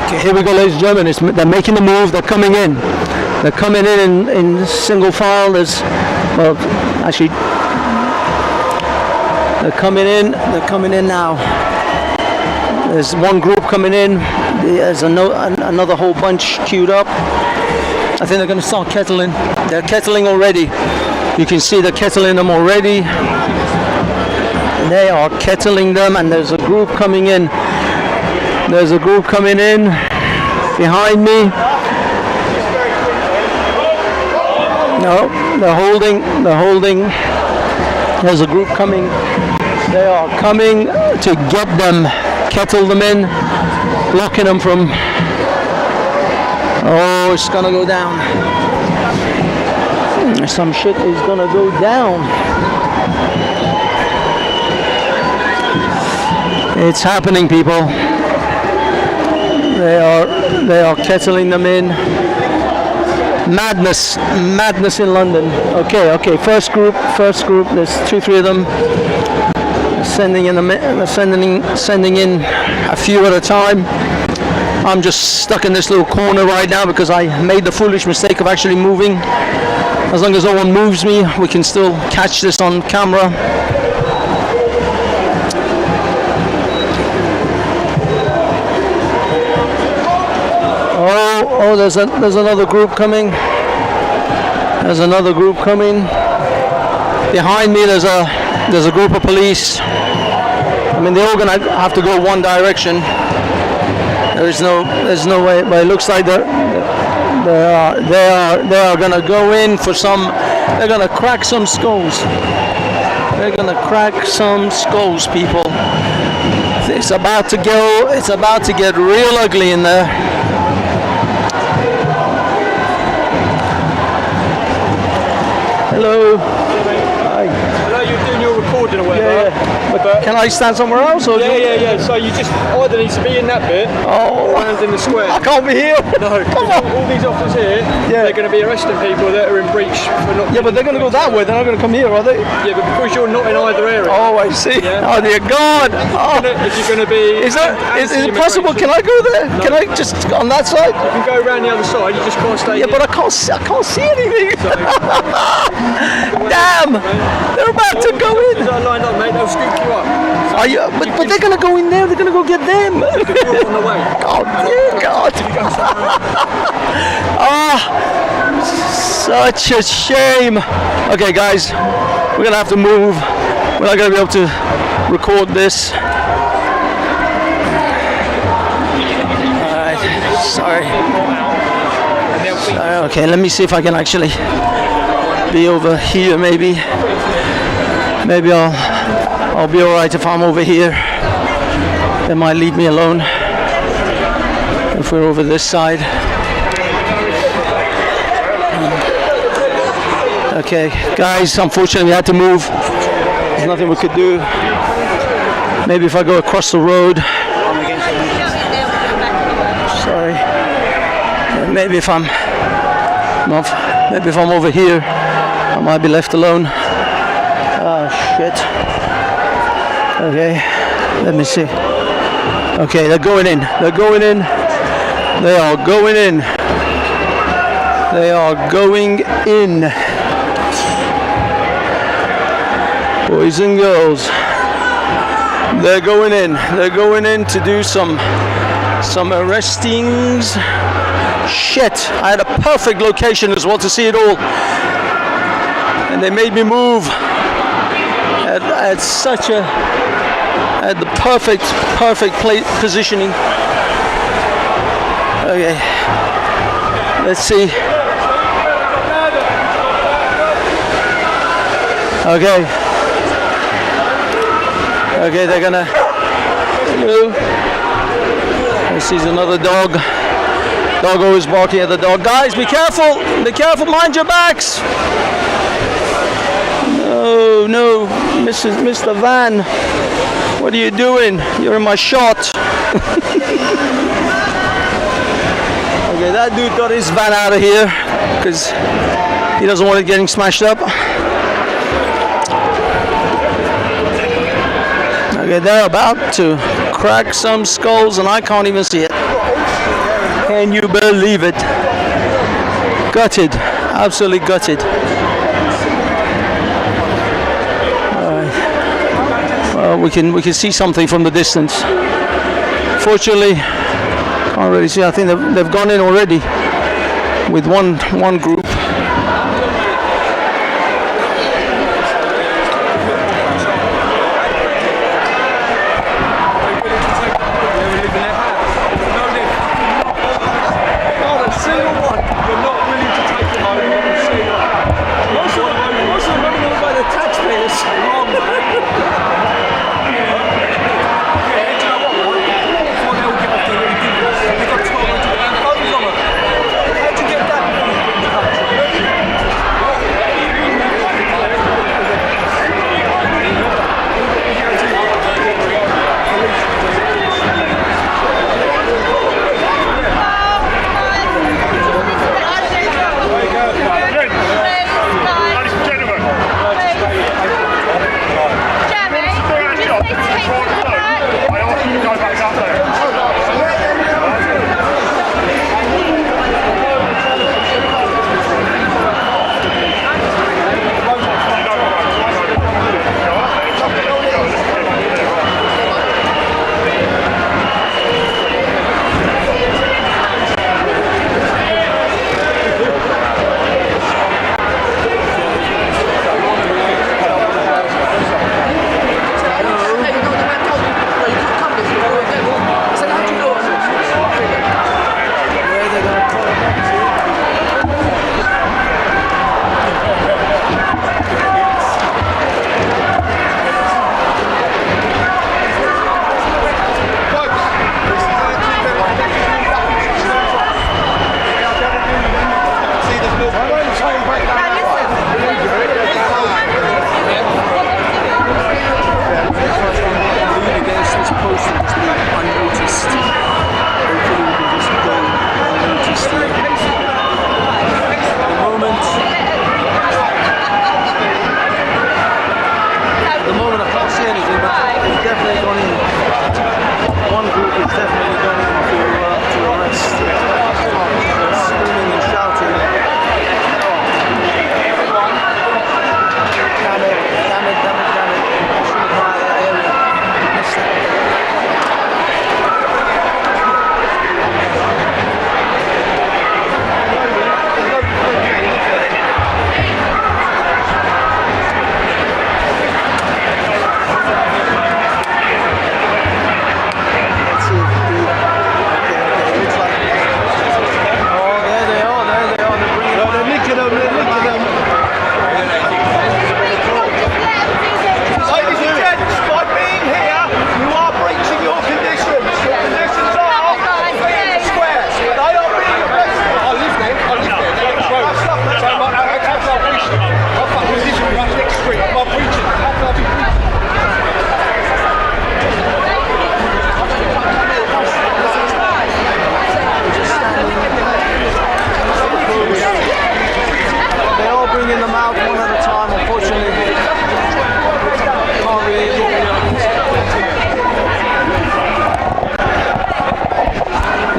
Okay, here we go, ladies and gentlemen. They're making the move. They're coming in. They're coming in single file. There's, well, actually, they're coming in. They're coming in now. There's one group coming in. There's another whole bunch queued up. I think they're going to start kettling. They're kettling already. You can see they're kettling them already. They are kettling them, and there's a group coming in. There's a group coming in behind me. No, they're holding. There's a group coming. They are coming to get them, kettle them in, blocking them from. Oh, it's gonna go down. Some shit is gonna go down. It's happening, people. They are kettling them in. Madness in London. Okay. First group. There's 2-3 of them. Sending in a few at a time. I'm just stuck in this little corner right now because I made the foolish mistake of actually moving. As long as no one moves me, we can still catch this on camera. Oh, there's another group coming. There's another group coming. Behind me there's a group of police. I mean, they're all gonna have to go one direction. There's no way, but it looks like they are gonna go in for some. They're gonna crack some skulls. They're gonna crack some skulls, people. It's about to get real ugly in there. Hello. Hi. Hello, you're doing your recording or whatever. Yeah. But can I stand somewhere else? Or yeah. So you just either need to be in that bit or around in the square. I can't be here. No. Come on. All these officers here, they're going to be arresting people that are in breach for not. Yeah, but they're going to go that way. They're not going to come here, are they? Yeah, but because you're not in either area. Oh, I see. Yeah. Oh, dear God. If you're going to be. Is it possible? Can I go there? No. Can I just on that side? You can go around the other side. You just can't stay. Yeah, but I can't see anything. So, damn! They're about to go in. As I lined up, mate, they'll scoop you up. So but they're going to go in there. They're going to go get them. You can walk on the way. Oh dear God! Such a shame. Okay, guys, we're gonna have to move. We're not gonna be able to record this. Alright, sorry. Okay, let me see if I can actually be over here. Maybe I'll be alright if I'm over here. They might leave me alone if we're over this side. Okay, guys, unfortunately we had to move. There's nothing we could do. Maybe if I go across the road. Sorry. Maybe if I'm over here, I might be left alone. Oh shit. Okay, let me see. Okay, they're going in. They're going in. They are going in. They are going in. Boys and girls. They're going in. They're going in to do some arrestings. Shit, I had a perfect location as well to see it all. And they made me move. I had the perfect positioning. Okay, let's see. Okay, they're gonna. Hello. This is another dog. Doggo is barking at the dog. Guys, be careful! Be careful! Mind your backs! No, Mr. Van, what are you doing? You're in my shot. Okay, that dude got his van out of here because he doesn't want it getting smashed up. Okay, they're about to crack some skulls and I can't even see it. Can you believe it? Gutted, absolutely gutted. We can see something from the distance. Fortunately, can't really see. I think they've gone in already with one group.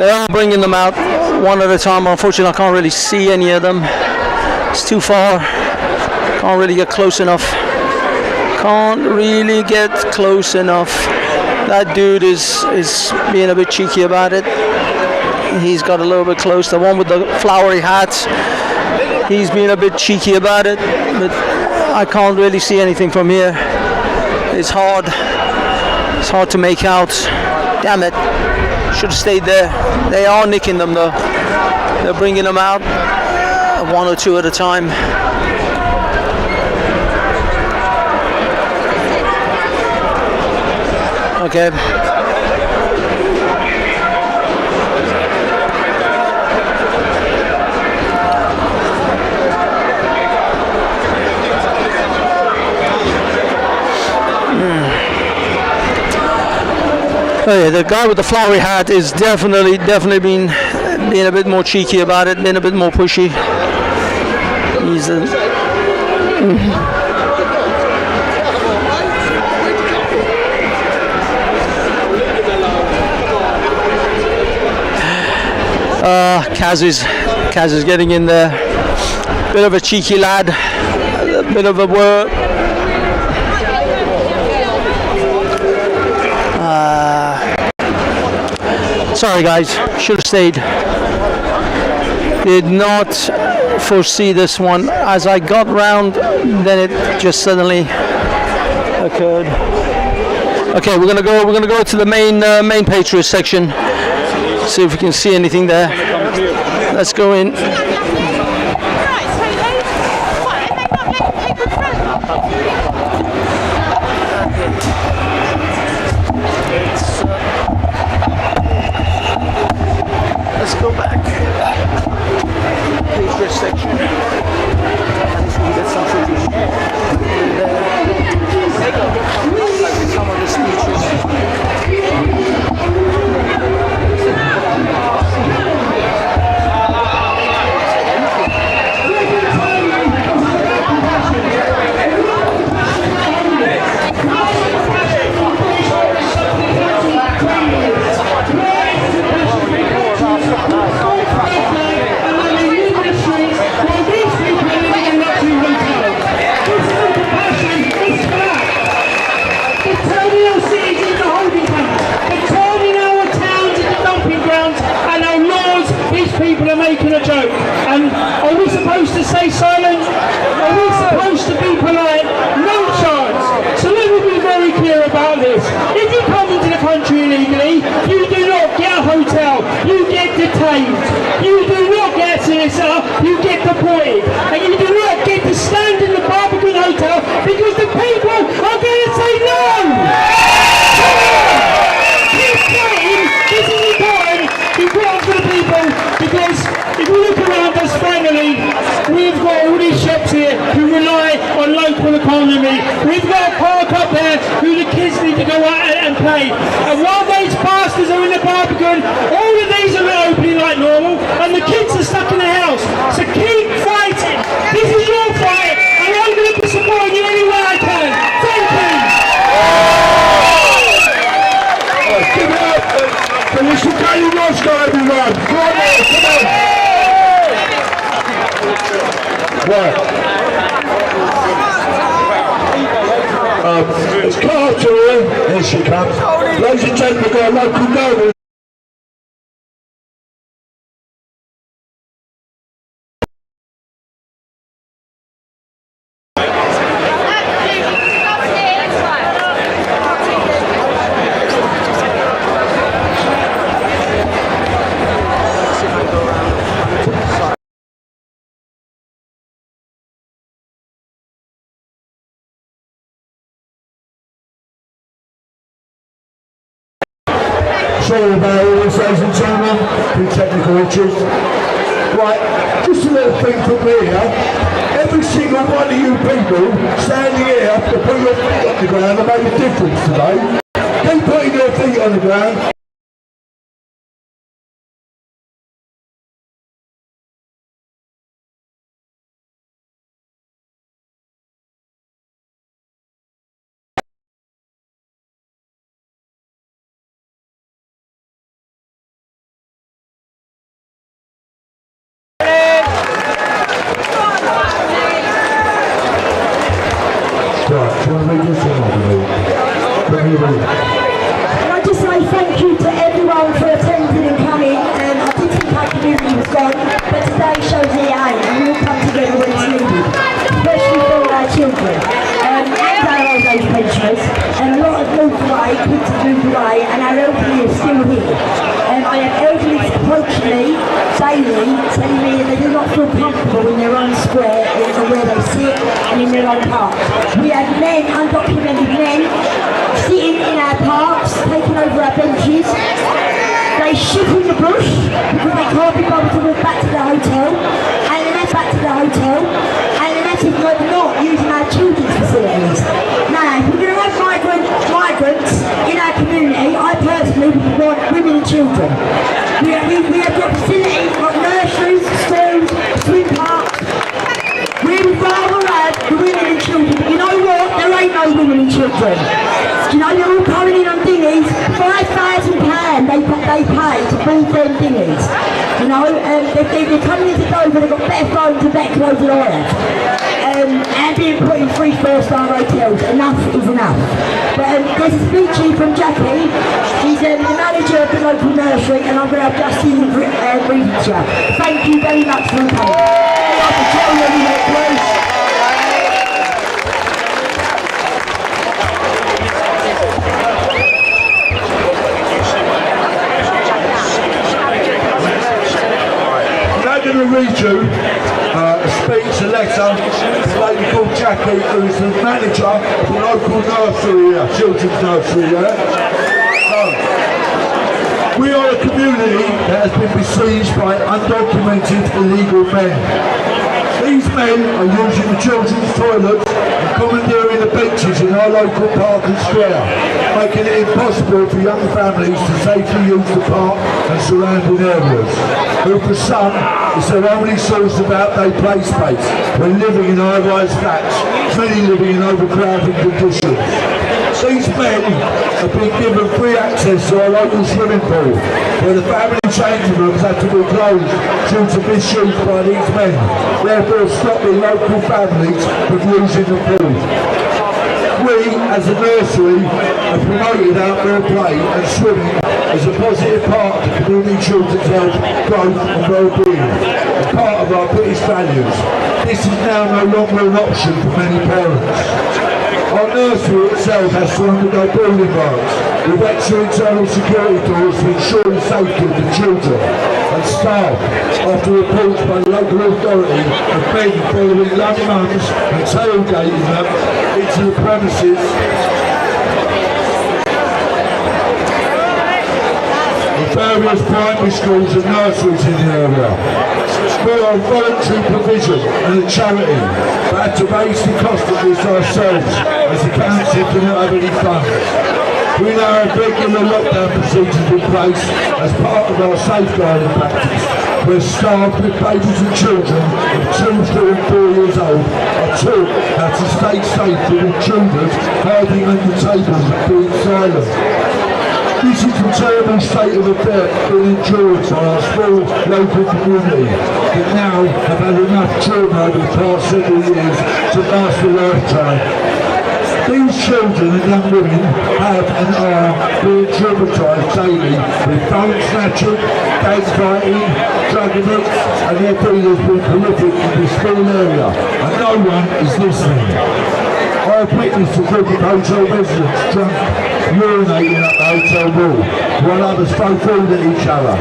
They are bringing them out one at a time. Unfortunately, I can't really see any of them. It's too far. Can't really get close enough. Can't really get close enough. That dude is being a bit cheeky about it. He's got a little bit close. The one with the flowery hat, he's being a bit cheeky about it. But I can't really see anything from here. It's hard. It's hard to make out. Damn it. Should have stayed there. They are nicking them though. They're bringing them out one or two at a time. Okay. Oh yeah, the guy with the flowery hat is definitely being a bit more cheeky about it, being a bit more pushy. He's Kaz is getting in there. Bit of a cheeky lad, a bit of a word. Sorry guys, should have stayed. Did not foresee this one. As I got round, then it just suddenly occurred. Okay, we're gonna go to the main Patriot section. See if we can see anything there. Let's go in. Let's go back. Patriot section. At least we can get some footage in there. Some of the speeches. People are making a joke, and are we supposed to stay silent? Are we supposed to be polite? No chance. So let me be very clear about this. If you come into the country illegally, you do not get a hotel, you get detained. You do not get a solicitor, you get deported. And you do not get to stand in the Barbican Hotel because the people are going to say no! Keep fighting, this is important, be put up for the people. Because if we look around us finally, we've got all these shops here who rely on local economy. We've got a park up there who the kids need to go out and play. And while those bastards are in the Barbican, all of these are opening like normal and the kids are stuck in the house. So keep fighting. This is your fight and I'm going to be supporting you any way I can. Thank you. Give it up for Mr. Gary Roscoe, everyone. Come on. Right. It's Carter here. Here she comes. Ladies and gentlemen, we've got a local government. Sorry about all this, ladies and gentlemen, through technical issues. Right, just a little thing from me here. Every single one of you people standing here to put your feet on the ground and make a difference today. Keep putting your feet on the ground. not feel comfortable in their own square or where they sit and in their own park. We have men, undocumented men, sitting in our parks, taking over our benches. They shit in the bush because they can't be bothered to walk back to the hotel, and then they're back to the hotel, and then that's if we're not using our children's facilities. Now, if we're going to have migrants in our community, I personally would want women and children. We have got facilities like nurseries, schools, swim parks. We would rather have the women and children, but you know what? There ain't no women and children. You know, they're all coming in on dinghies, £5,000 they pay to build them dinghies. You know, they're coming into Dover, they've got better phones and better clothes than I have. And being put in 3 4-star hotels. Enough is enough. But there's a speech here from Jackie. He's the manager of the local nursery, and I'm going to have Justin read it to you. Thank you very much for coming. I'm going to read you a speech, a letter to a lady called Jackie, who's the manager of the local nursery here, children's nursery here. So, we are a community that has been besieged by undocumented illegal men. These men are using the children's toilets and commandeering the benches in our local park and square, making it impossible for young families to safely use the park and surrounding areas, who for some is their only source of outday play space when living in high-rise flats, many living in overcrowded conditions. These men have been given free access to our local swimming pool, where the family changing rooms had to be closed due to misuse by these men, therefore stopping local families from using the pool. We, as a nursery, have promoted outdoor play and swimming as a positive part of the community children's health, growth and well-being, and part of our British values. This is now no longer an option for many parents. Our nursery itself has to undergo building works with extra internal security doors to ensure the safety of the children and staff, after reports by the local authority of men following young mums and tailgating them into the premises of various primary schools and nurseries in the area. We are a voluntary provision and a charity, but had to raise the cost of this ourselves as the council do not have any funds. We now have regular lockdown procedures in place as part of our safeguarding practice, where staff with babies and children of 2, 3 and 4 years old are taught how to stay safe from intruders hiding under tables and being silent. This is a terrible state of affairs being endured by our small local community that now have had enough trauma over the past several years to last a lifetime. These children and young women have and are being traumatised daily with phone snatching, gang fighting, drug addicts, and their dealers being prolific in this small area, and no one is listening. I have witnessed a group of hotel residents drunk, urinating at the hotel wall, while others throw food at each other.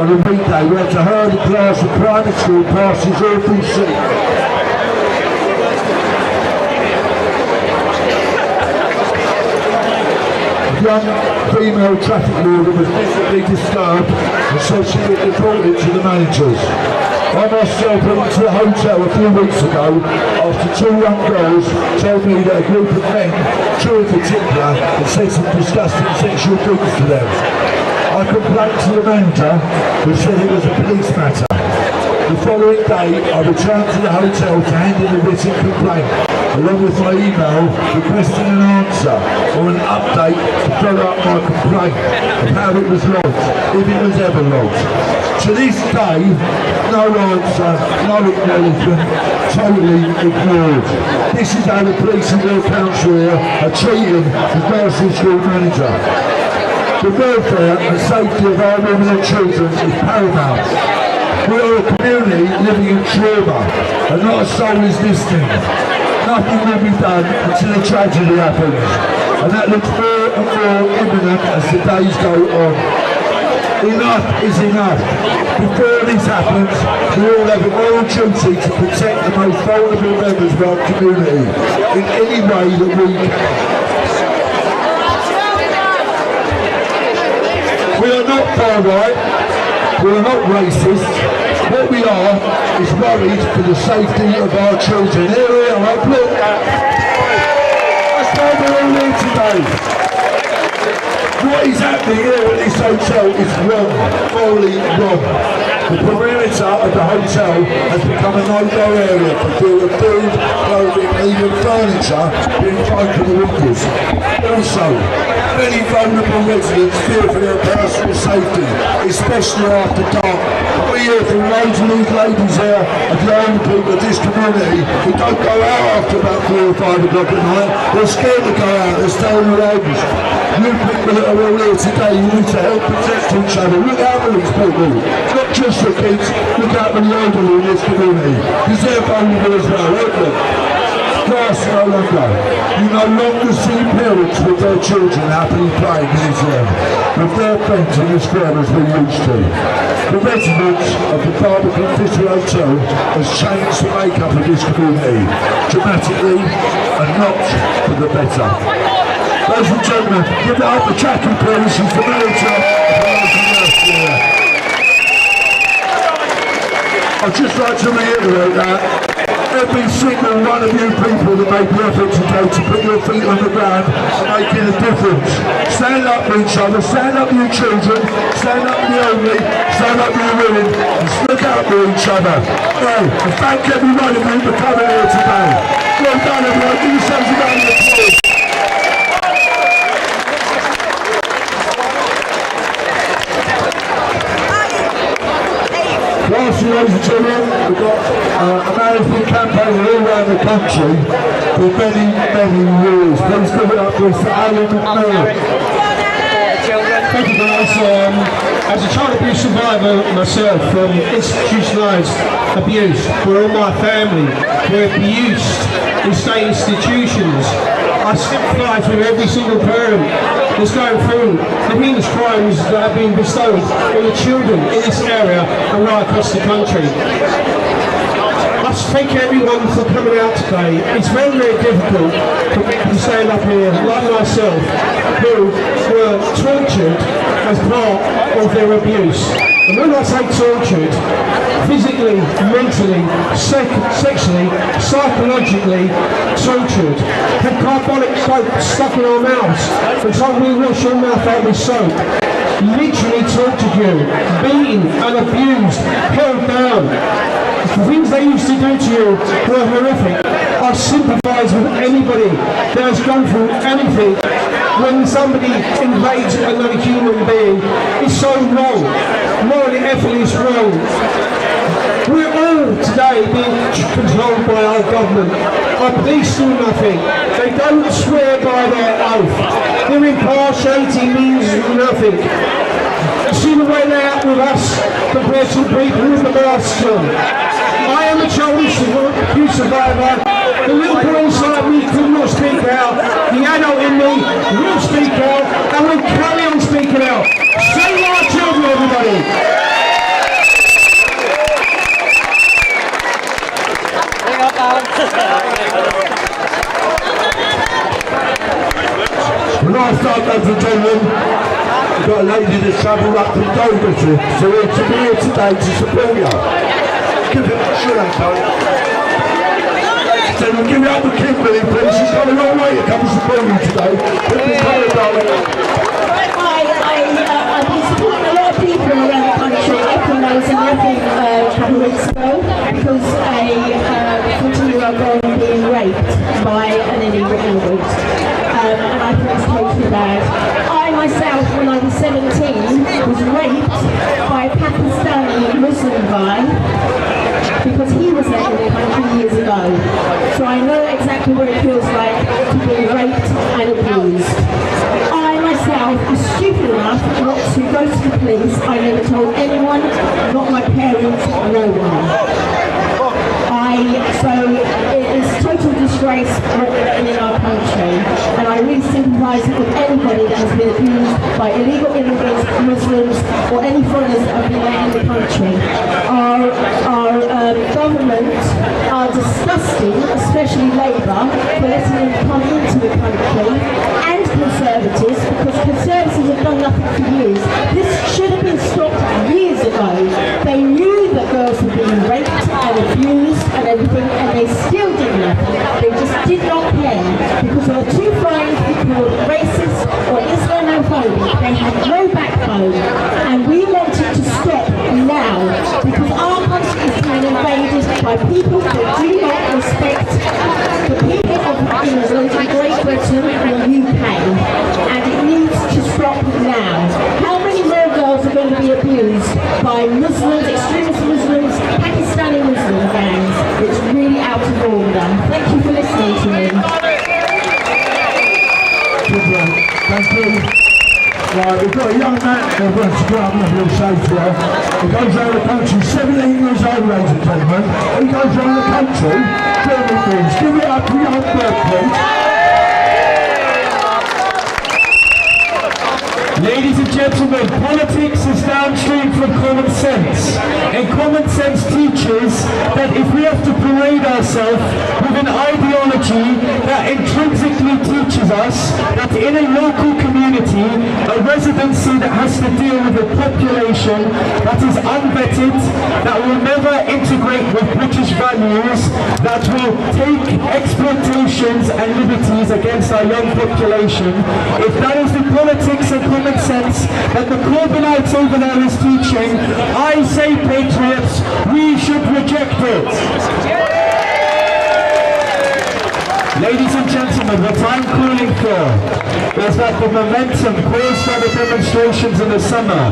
On a weekday, we had to herd a class of private school past this awful scene. Young female traffic warden was visibly disturbed and said she had reported to the managers. I myself went to the hotel a few weeks ago after 2 young girls told me that a group of men, 2 in particular, had said some disgusting sexual things to them. I complained to the manager, who said it was a police matter. The following day, I returned to the hotel to hand in a written complaint, along with my email requesting an answer or an update to follow up my complaint of how it was lodged, if it was ever lodged. To this day, no answer, no acknowledgement, totally ignored. This is how the police and their council here are treating the nursery school manager. The welfare and safety of our women and children is paramount. We are a community living in trauma, and not a soul is listening. Nothing will be done until a tragedy happens, and that looks more and more imminent as the days go on. enough is enough. Before this happens, we all have a moral duty to protect the most vulnerable members of our community in any way that we can. We are not far right, we are not racist. What we are is worried for the safety of our children. Here we are, look. That's why we're all here today. What is happening here at this hotel is wrong, morally wrong. The perimeter of the hotel has become a no-go area for fear of food, clothing, and even furniture being thrown to the windows. Also, many vulnerable residents fear for their personal safety, especially after dark. We hear from loads of these ladies here of the older people of this community who don't go out after about 4 or 5 o'clock at night. They're scared to go out, they're staying in their houses. You people that are all here today, you need to help protect each other. Look out for these people. It's not just for kids, look out for the elderly in this community. Because they're vulnerable as well, aren't they? Class no longer. You no longer see parents with their children happily playing in this room, with their friends in the square as we used to. The residents of the Barbican London has changed the makeup of this community, dramatically and not for the better. Ladies and gentlemen, give it up for Jackie, please. She's the manager of the local nursery. I'd just like to reiterate that every single one of you people that made the effort today to put your feet on the ground are making a difference. Stand up for each other, stand up for your children, stand up for the elderly, stand up for your women, and look out for each other. Well, and thank every one of you for coming here today. Well done everyone, give yourselves a round of applause. Lastly, ladies and gentlemen, we've got a marathon campaign all around the country for many, many years. Please give it up for Mr. Alan McMillan. Thank you guys. As a child abuse survivor myself from institutionalised abuse, where all my family were abused in state institutions, I sympathise with every single parent that's going through the heinous crimes that have been bestowed on the children in this area and right across the country. I thank everyone for coming out today. It's very, very difficult for people to stand up here, like myself, who were tortured as part of their abuse. And when I say tortured, physically, mentally, sexually, psychologically tortured, had carbolic soap stuck in our mouths and told me wash your mouth out with soap. Literally tortured you, beaten and abused, held down. The things they used to do to you were horrific. I sympathise with anybody that has gone through anything when somebody invades another human being. It's so wrong. Morally, ethically, it's wrong. We're all today being controlled by our government. Our police do nothing. They don't swear by their oath. Their impartiality means nothing. See the way they act with us compared to people with the masks on. I am a child abuse survivor. The little boy inside me could not speak out. The adult in me will speak out and will carry on speaking out. Save our children, everybody. Last up, ladies and gentlemen, we've got a lady that's travelled up from Dover, so we're to be here today to support you. Give it a shut up, Tony. So we'll give it up to Kimberly, please. She's got a long way to come and support you today. I've been supporting a lot of people around the country. Everyone knows I'm working a couple of weeks ago because a 14-year-old girl being raped by an illegal immigrant. And I think it's totally bad. I myself, when I was 17, was raped by a Pakistani Muslim guy because he was let in the country years ago. So I know exactly what it feels like to be raped and abused. I myself was stupid enough not to go to the police. I never told anyone, not my parents, no one. So it is total disgrace what we're letting in our country, and I really sympathise sympathising with anybody that has been abused by illegal immigrants, Muslims, or any foreigners that have been in the country. Our government are disgusting, especially Labour, for letting them come into the country, and Conservatives, because Conservatives have done nothing for years. This should have been stopped years ago. They knew that girls were being raped and abused and everything, and they still did nothing. They just did not care, because they were too frightened to be called racist or Islamophobic. They had no backbone, and we want it to stop now, because our country is being invaded by people that do not respect the people of England, Great Britain and the UK, and it needs to stop now. How many more girls are going to be abused by Muslims, extremist Muslims, Pakistani Muslim gangs? It's really out of order. Thank you for listening to me. Thank you. Right, we've got a young man who wants to go up and he'll say to her, he goes around the country, 17 years old, ladies and gentlemen, he goes around the country, doing things. Give it up to young bird, please. Ladies and gentlemen, politics is downstream from common sense. And common sense teaches that if we have to parade ourselves with an ideology that intrinsically teaches us that in a local community, a residency that has to deal with a population that is unvetted, that will never integrate with British values, that will take exploitations and liberties against our young population, if that is the politics and common sense that the Corbynites over there is teaching, I say, Patriots, we should reject it. Ladies and gentlemen, what I'm calling for is that the momentum caused by the demonstrations in the summer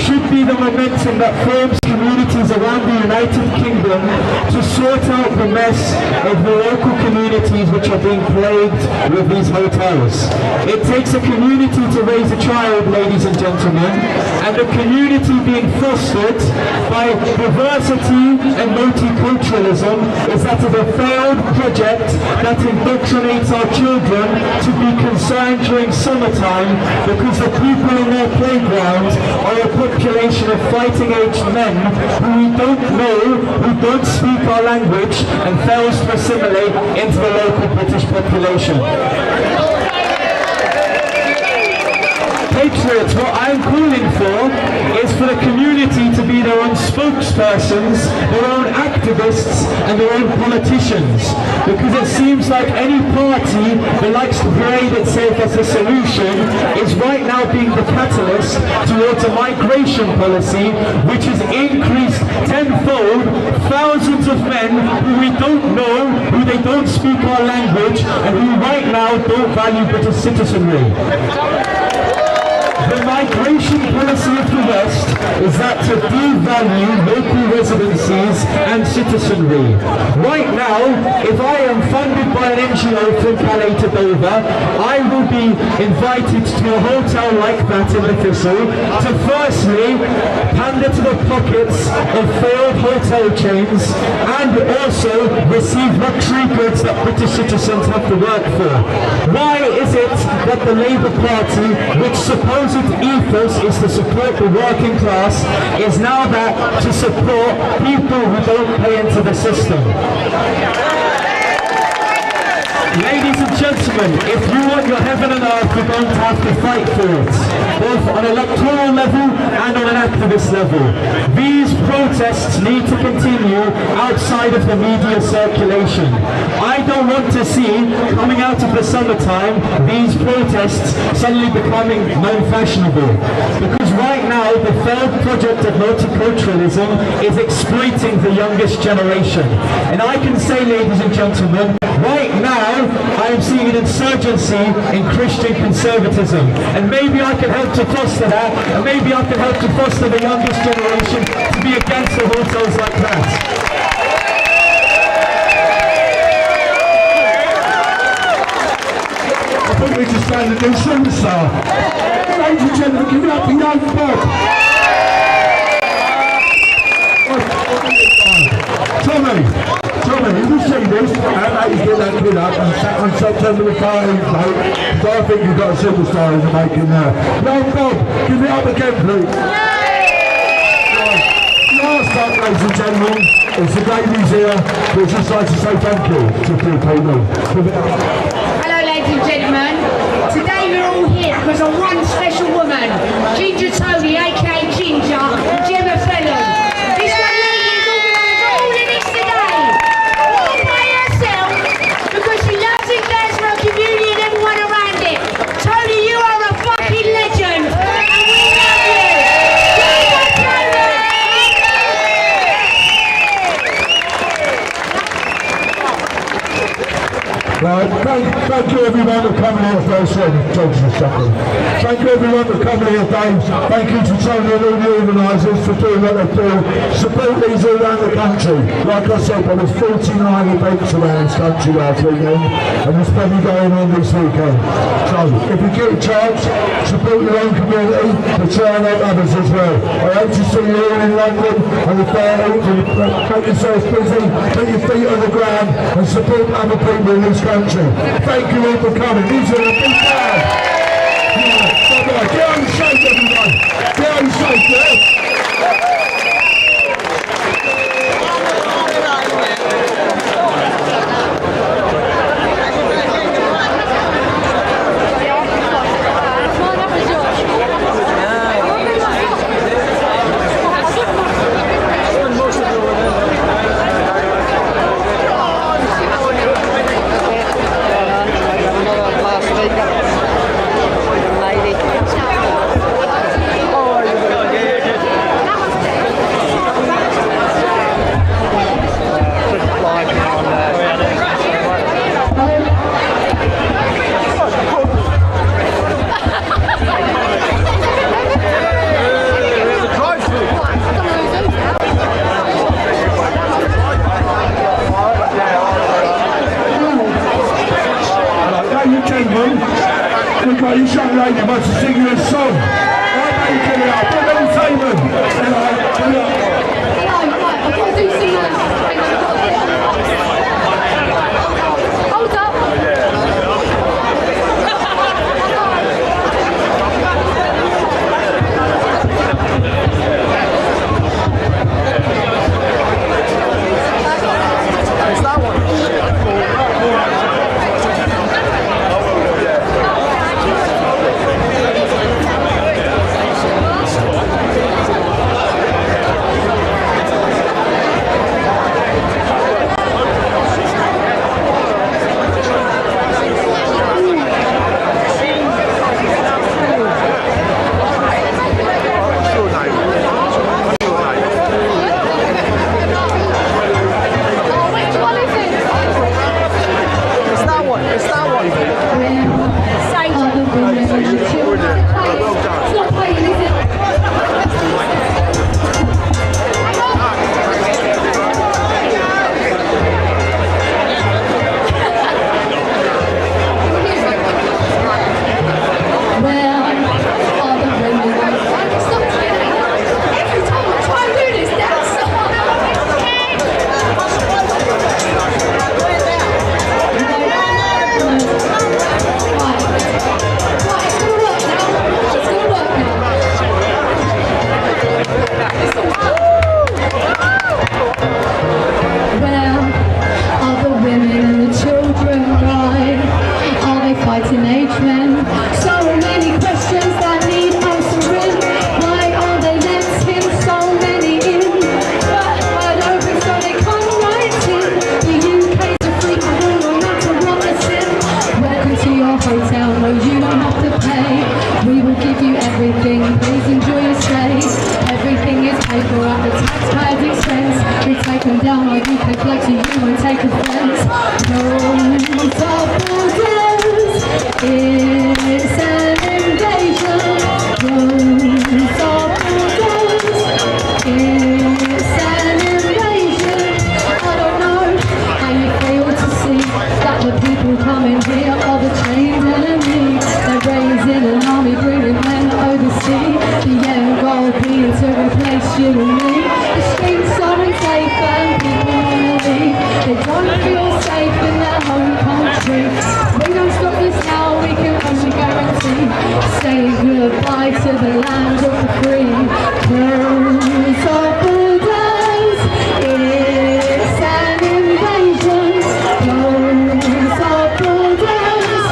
should be the momentum that forms communities around the United Kingdom to sort out the mess of the local communities which are being plagued with these hotels. It takes a community to raise a child, ladies and gentlemen, and the community being fostered by diversity and multiculturalism is that of a failed project that indoctrinates our children to be concerned during summertime because the people in their playground are a population of fighting-aged men who we don't know, who don't speak our language and fails to assimilate into the local British population. Patriots, what I'm calling for is for the community to be their own spokespersons, their own activists and their own politicians, because it seems like any party that likes to parade itself as a solution is right now being the catalyst towards a migration policy which has increased tenfold thousands of men who we don't know, who they don't speak our language and who right now don't value British citizenry. The migration policy of the West is that to devalue local residencies and citizenry. Right now, if I am funded by an NGO from Calais to Dover, I will be invited to a hotel like that in the Thistle to firstly pander to the pockets of failed hotel chains and also receive luxury goods that British citizens have to work for. Why is it that the Labour Party, which supposedly ethos is to support the working class, is now that to support people who don't pay into the system? Ladies and gentlemen, if you want your heaven and earth, you're going to have to fight for it, both on an electoral level and on an activist level. These protests need to continue outside of the media circulation. I don't want to see, coming out of the summertime, these protests suddenly becoming non-fashionable. Because right now, the failed project of multiculturalism is exploiting the youngest generation. And I can say, ladies and gentlemen, right now, I am seeing an insurgency in Christian conservatism. And maybe I can help to foster that, and maybe I can help to foster the youngest generation to be against the hotels like that. I think we just found a new superstar. Ladies and gentlemen, give it up for young Bob. Tommy, you see this? How about you get that kid up and sat on top September the 13th, mate. So I think you've got a superstar in the making now. No, Bob, give it up again, please. Last up, ladies and gentlemen, it's the Davies here. We'd just like to say thank you to a few people. Hello, ladies and gentlemen. Today we're all here because of one special woman, Ginger Tony, aka Ginger, Gemma Fellon. This young lady is organised all in this today, all by herself, because she loves and cares for her community and everyone around it. Tony, you are a fucking legend, and we love you. Right, thank you everyone for coming here today. Thank you everyone for coming here today. Thank you to Tony and all the organisers for doing what they do. Support these all around the country. Like I said, there was 49 events around this country last weekend, and there's plenty going on this weekend. So, if you get a chance, support your own community, but try and help others as well. I hope to see you all in London on the 13th, and make yourselves busy, put your feet on the ground, and support other people in this country. Thank you all for coming. These are a big band. Bye-bye. Get home safe, everyone. Get home safe, yeah? We've got this young lady wants to sing you a song. Right, mate, get it up. Big entertainment. Hello, I've got to do some hold up. It's that one. Taken down, or you can flex and you won't take offense. No supporters, it's an invasion. No supporters, it's an invasion. I don't know how you fail to see that the people coming here are the trained enemy. They're raising an army, bringing men overseas. The end goal being to replace you and me. The streets are unsafe and people want to leave. They don't feel safe in their home country. say goodbye to the land of the free. Close our borders, it's an invasion. Close our borders,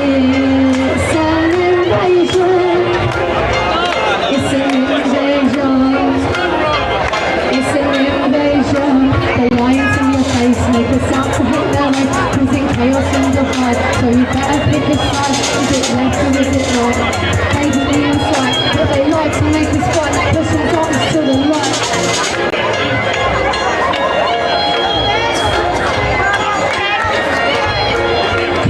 it's an invasion. It's an invasion. It's an invasion. They lie into your face, make us out to hit their way, causing chaos and divide. So you better pick a side. Is it left or is it right? They believe in sight, but they like to make us fight. Put some guns to the right.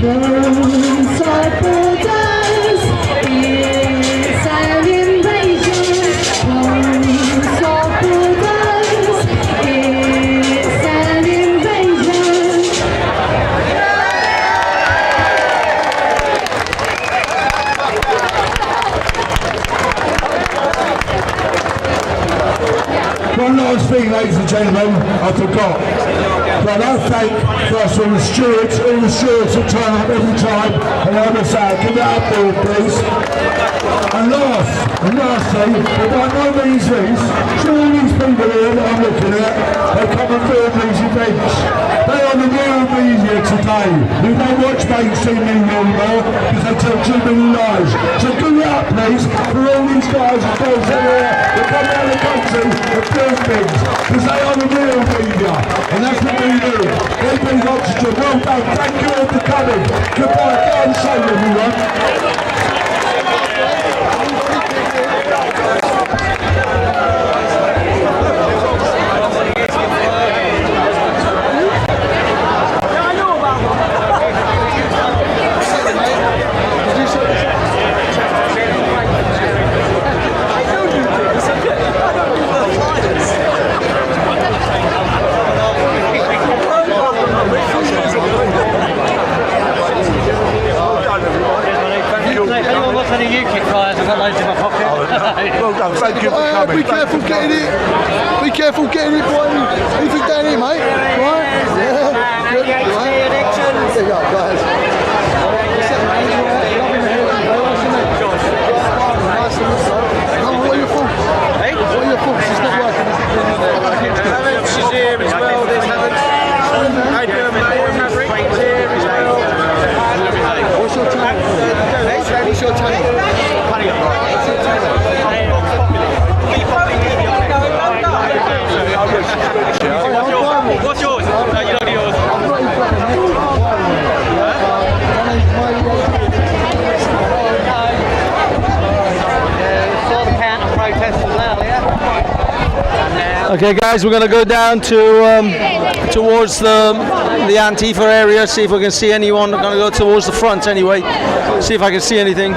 Close our borders, it's an invasion. Close our borders, it's an invasion. One last thing, ladies and gentlemen, I forgot. But I thank first all the stewards that turn up every time, and I must say, give it up for please. And lastly, but by no means least, to all these people here that I'm looking at, they come and film these events. They are the real media today, who don't watch mainstream media anymore, because they tell too many lies. So give it up please, for all these guys and girls here that come out of the country and film things, because they are the real media, and that's what we do. They bring oxygen. Well done, thank you all for coming. Goodbye, go and safe everyone. Well done, thank you for coming. Be careful getting it. Be careful getting it, boy. Anything down here, mate? Right? Yeah. Good. Right. There you go, guys. What are your faults? Hey? What are your faults? It's not working. She's here as well. There's Hey, Fabric's here as well. What's your time? What's your time? What's yours? No, you don't need yours. Saw the counter protesters now, yeah? Okay, guys, we're going to go down to towards the Antifa area, see if we can see anyone. I'm going to go towards the front anyway, see if I can see anything.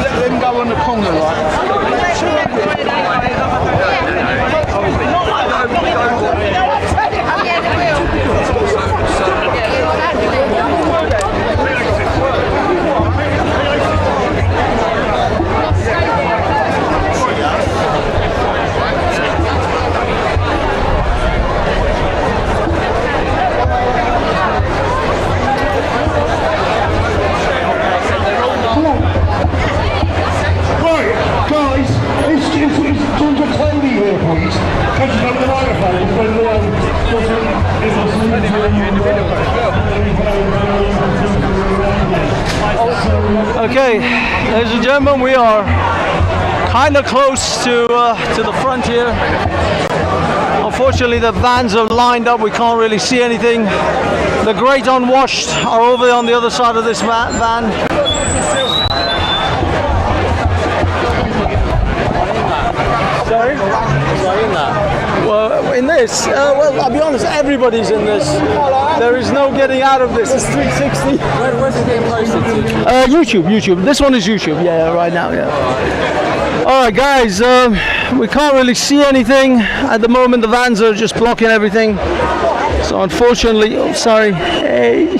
Let them go on the corner, right? Okay, ladies and gentlemen, we are kind of close to the front here. Unfortunately, the vans are lined up. We can't really see anything. The great unwashed are over on the other side of this van. Sorry? Well, in this, well, I'll be honest, everybody's in this. There is no getting out of this. It's 360. Where's it being posted to? YouTube. This one is YouTube. Yeah, right now. Yeah. All right, guys. We can't really see anything at the moment. The vans are just blocking everything. So unfortunately, oh, sorry. Hey.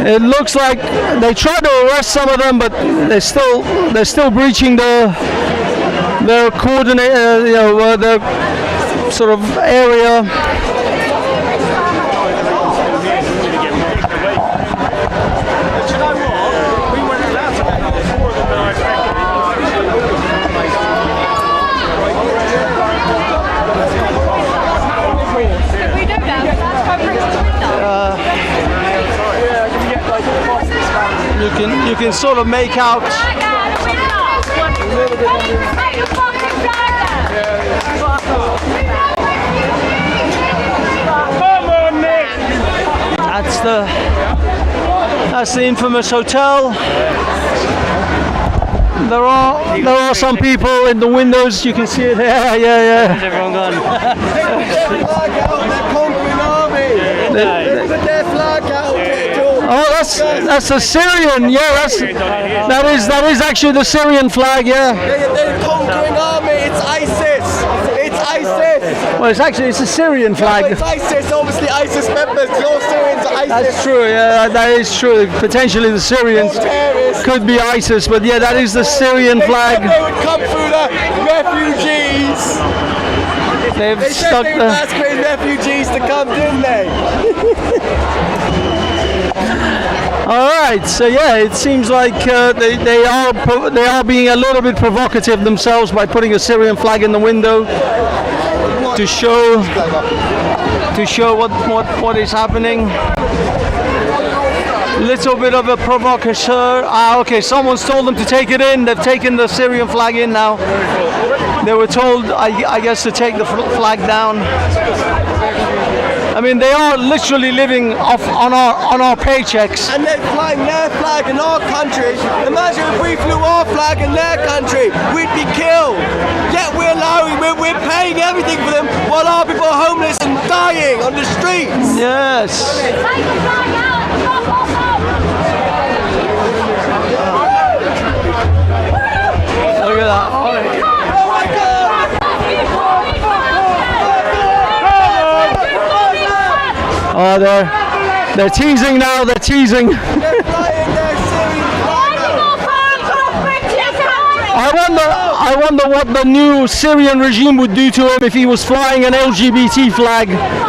It looks like they tried to arrest some of them, but they're still breaching their coordinate, their sort of area. can sort of make out. That's the infamous hotel. There are some people in the windows. You can see it there. Yeah. Where's everyone gone? Oh, that's the Syrian. Yeah, that is actually the Syrian flag. Yeah. They're conquering army. It's ISIS. It's ISIS. Well, it's a Syrian flag. Yeah, it's ISIS. Obviously, ISIS members. All Syrians are ISIS. That's true. Yeah, that is true. Potentially the Syrians could be ISIS, but yeah, that is the Syrian flag. They would come through the refugees. They said they were massacring refugees to come, didn't they? All right, so yeah, it seems like they are being a little bit provocative themselves by putting a Syrian flag in the window to show what is happening. Little bit of a provocateur. Okay, someone's told them to take it in. They've taken the Syrian flag in now. They were told, I guess, to take the flag down. I mean, they are literally living off on our paychecks. And they're flying their flag in our country. Imagine if we flew our flag in their country, we'd be killed. Yet we're paying everything for them while our people are homeless and dying on the streets. Yes. Look at that. Oh my God! Oh, they're teasing now. They're teasing. They're flying their Syrian flag. I wonder what the new Syrian regime would do to him if he was flying an LGBT flag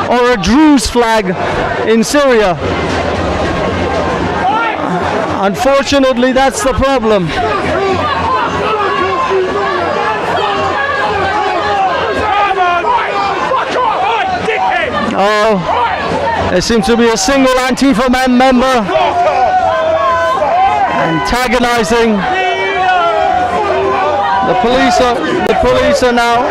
or a Druze flag in Syria. Unfortunately, that's the problem. Oh, there seems to be a single Antifa member antagonizing. The police are now.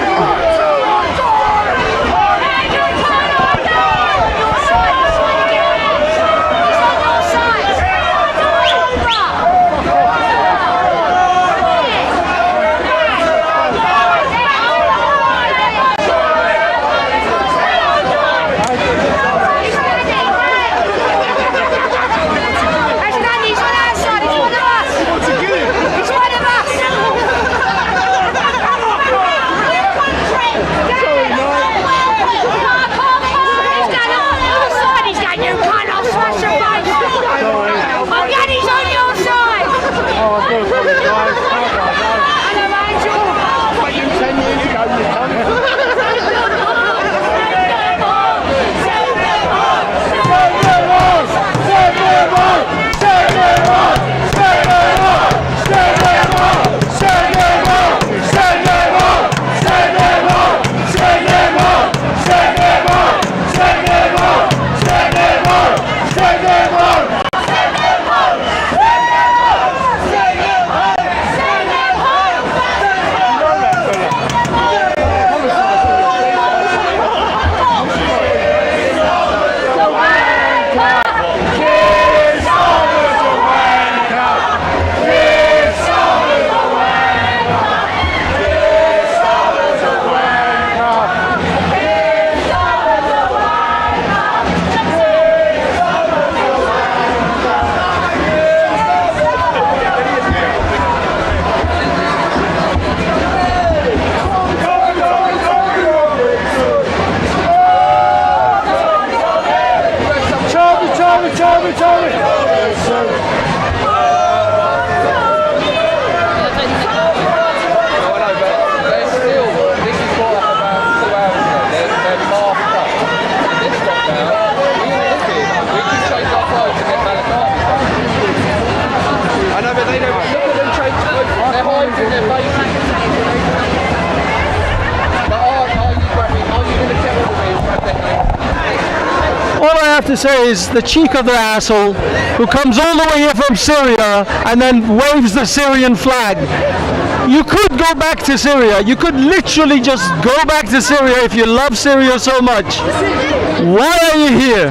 to say is the cheek of the asshole who comes all the way here from Syria and then waves the Syrian flag. You could go back to Syria. You could literally just go back to Syria if you love Syria so much. Why are you here?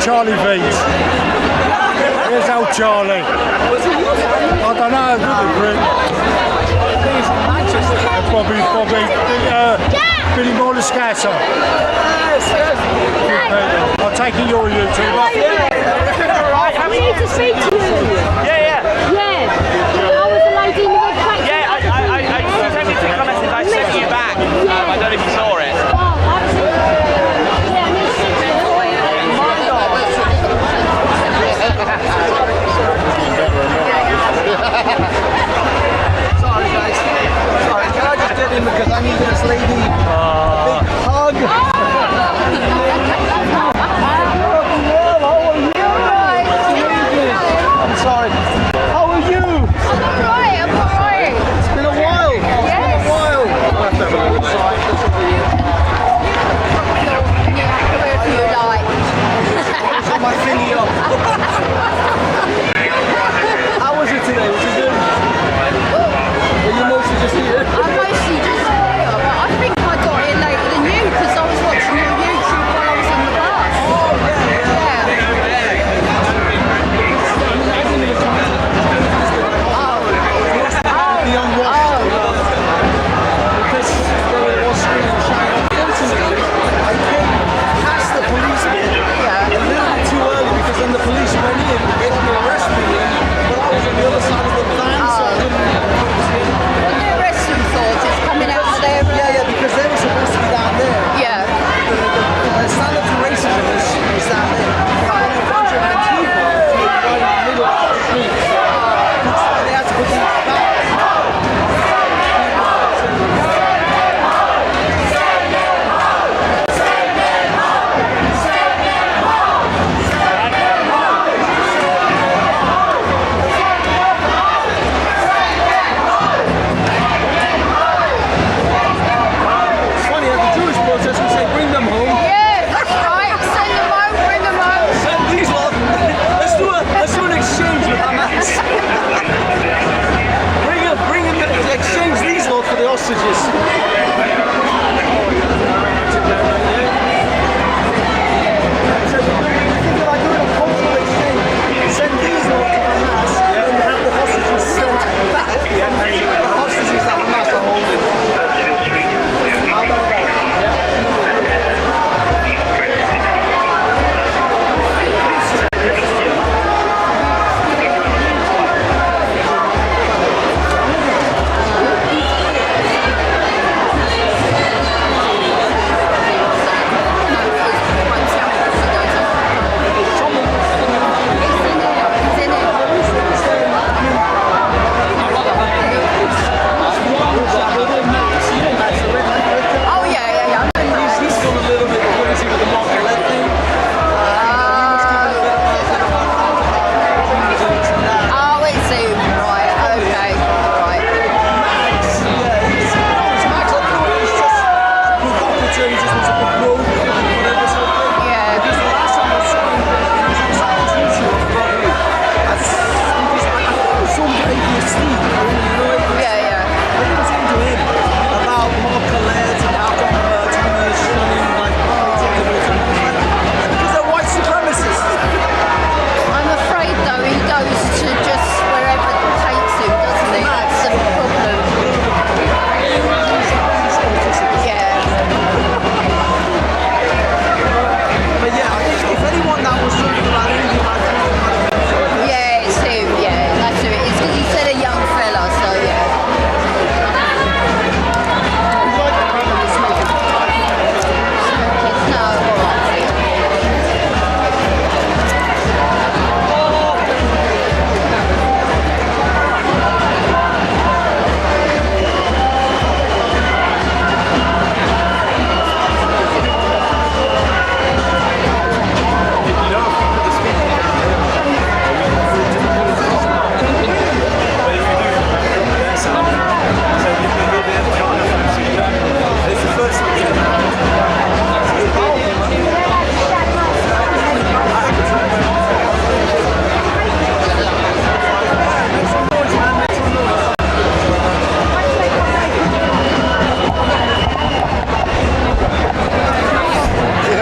Charlie V's. Here's old Charlie. I don't know, Bobby, Billy Molescasser. I'll take it your YouTuber. We need to speak to you. Yeah. I was the lady in the red track. Yeah, I sent you a message. I sent you back. I don't know if you saw it. Sorry guys. Sorry, can I just get in because I need this lady a big hug? I'm sorry. How are you? I'm alright. It's been a while. It's been a while. I'll have to have a little side. My thingy up. How was it today? Was it good? Were you mostly just here? I'm mostly just here, but I think I got here later than you because I was watching your YouTube while I was in the bus. Oh, yeah. Because there was screaming and shouting. I came past the police again. A little bit too early because then the police went in and basically arrested me. But I was on the other side of the van, so I couldn't. The arresting forces coming out of there. Yeah, because they were supposed to be down there. Yeah. The stand up to racism is down there. Right. A bunch of Antifa right in the middle of the street. They had to put them back.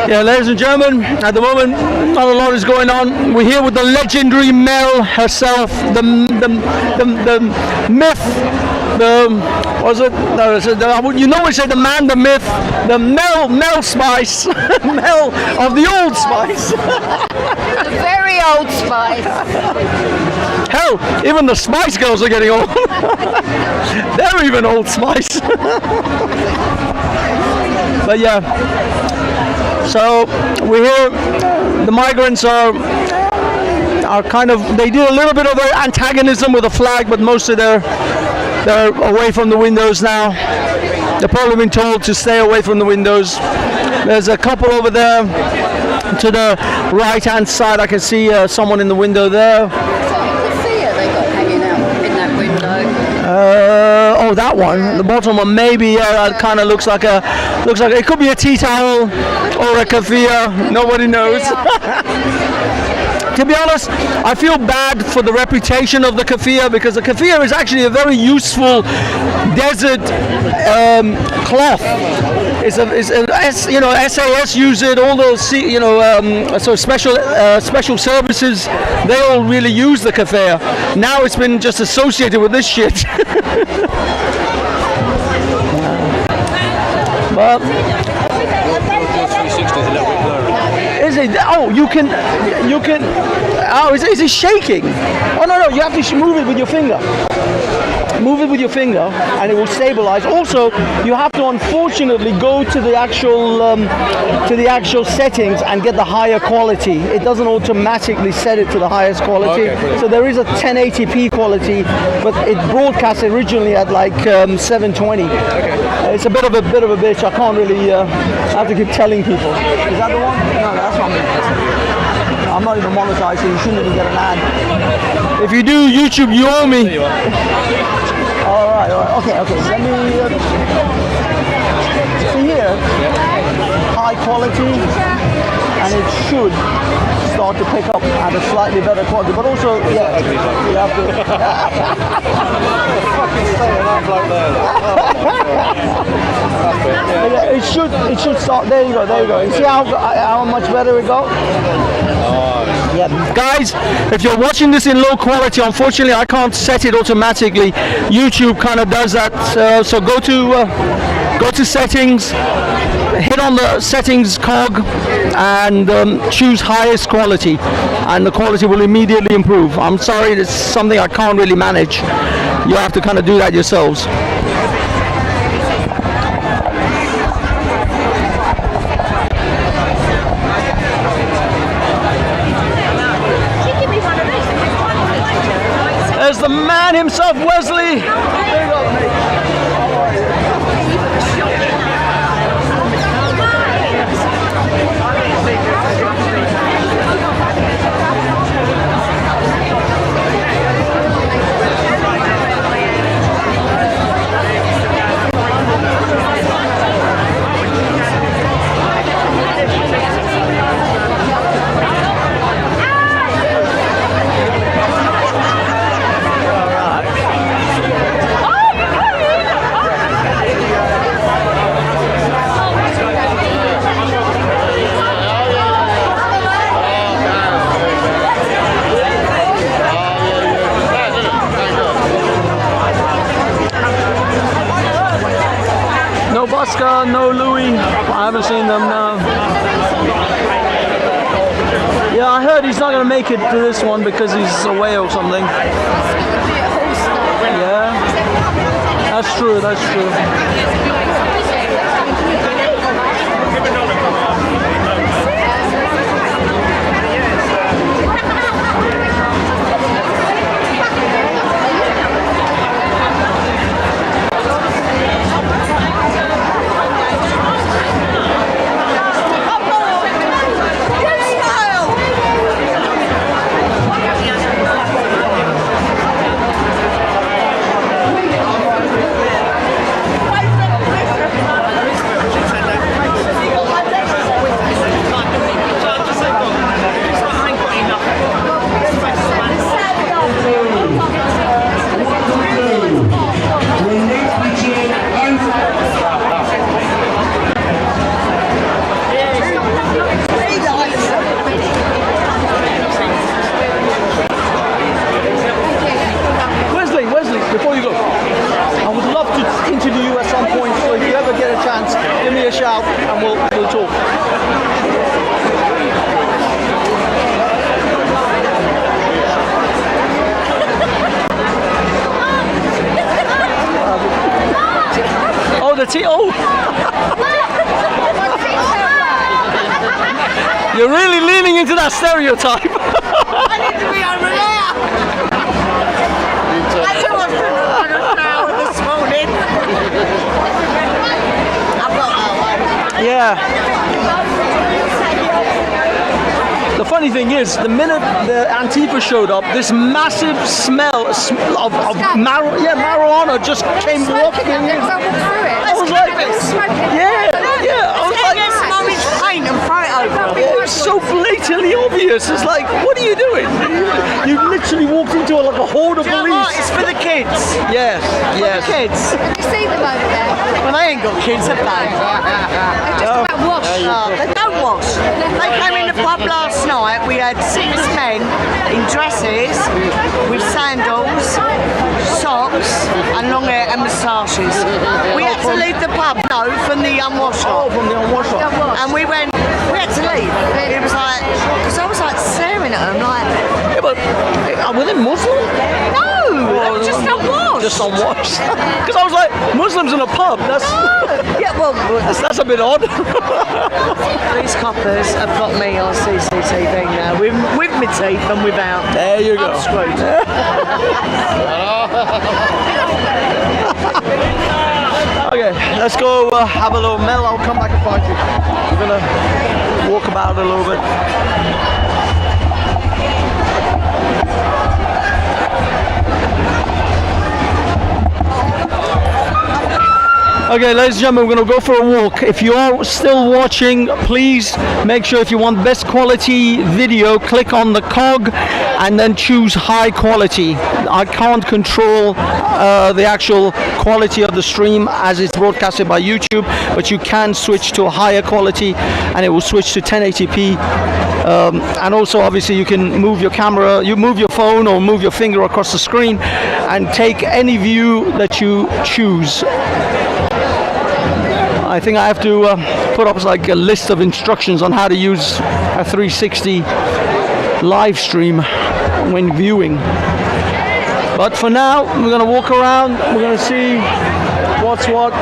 Yeah, ladies and gentlemen, at the moment, not a lot is going on. We're here with the legendary Mel herself, the myth, was it? No, you know we say the man, the myth, the Mel Spice, Mel of the Old Spice. The very Old Spice. Hell, even the Spice Girls are getting old. They're even Old Spice. But yeah, so we're here. The migrants are kind of, they did a little bit of antagonism with the flag, but mostly they're away from the windows now. They've probably been told to stay away from the windows. There's a couple over there to the right hand side. I can see someone in the window there. Oh, that one, the bottom one, maybe. It kind of looks like it could be a tea towel or a keffiyeh. Nobody knows. To be honest, I feel bad for the reputation of the keffiyeh, because the keffiyeh is actually a very useful desert cloth. SAS use it. All those, so special services, they all really use the keffiyeh. Now it's been just associated with this shit. But is it? Oh, you can. Oh, is it shaking? Oh no, you have to move it with your finger. Move it with your finger, and it will stabilize. Also, you have to unfortunately go to the actual settings and get the higher quality. It doesn't automatically set it to the highest quality. Okay, so there is a 1080p quality, but it broadcasts originally at like 720. Okay. It's a bit of a bitch. I can't really. I have to keep telling people. Is that the one? No, that's not me. I'm not even monetized, so you shouldn't even get an ad. If you do YouTube, you owe me. All right. Okay. Let me see here. High quality, and it should start to pick up at a slightly better quality. But also, yeah, you have to. Yeah, it should start. There you go. You see how much better it got? Yeah. Guys, if you're watching this in low quality, unfortunately I can't set it automatically. YouTube kind of does that. So go to settings, hit on the settings cog, and choose highest quality, and the quality will immediately improve. I'm sorry, it's something I can't really manage. You have to kind of do that yourselves. There's the man himself, Wesley. No Bosca, no Louis. I haven't seen them now. Yeah, I heard he's not going to make it to this one because he's away or something. Yeah, that's true. me a shout and we'll talk. Oh, the tea. Oh. You're really leaning into that stereotype. I need to be over there. That's who I've been on a shower this morning. I've got that one. Yeah. The funny thing is, the minute the Antifa showed up, this massive smell of marijuana just came walking in. I was like, yeah. I was like, get some orange paint and throw it over. it was so blatantly obvious. It's like, what are you doing? You literally walked into like a horde of police. It's for the kids. Yes. The kids. You see them over there? Well, they ain't got kids, have they? They just about wash. They don't wash. They came in the pub last night. We had 6 men in dresses with sandals, socks, and long hair and moustaches. We had to leave the pub, from the unwashed lot. Oh, from the unwashed lot. And we had to leave. It was like, because I was like staring at them, like. Yeah, but were they Muslim? No, they were just unwashed. Just unwashed. Because I was like, Muslims in a pub. That's that's a bit odd. These coppers have got me on CCTV now, with my teeth and without. There you go. I'm screwed. Okay, let's go have a little Mel. I'll come back and find you. We're gonna walk about a little bit. Okay, ladies and gentlemen, we're going to go for a walk. If you are still watching, please make sure if you want best quality video, click on the cog and then choose high quality. I can't control the actual quality of the stream as it's broadcasted by YouTube, but you can switch to a higher quality and it will switch to 1080p. And also, obviously, you can move your camera, you move your phone or move your finger across the screen and take any view that you choose. I think I have to put up like a list of instructions on how to use a 360 live stream when viewing. But for now, we're going to walk around. We're going to see what's what.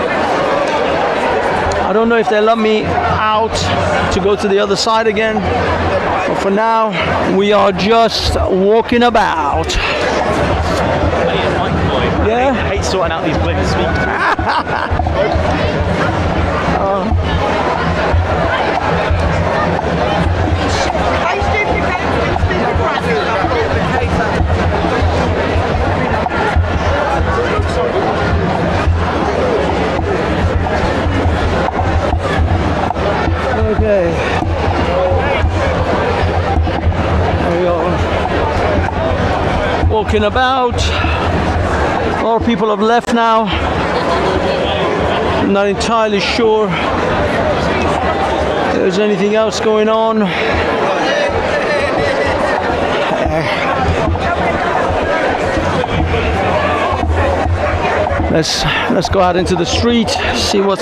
I don't know if they let me out to go to the other side again. But for now, we are just walking about. Yeah? I hate sorting out these blinkers. Okay. There we are. Walking about. A lot of people have left now. I'm not entirely sure if there's anything else going on. Let's go out into the street, see what's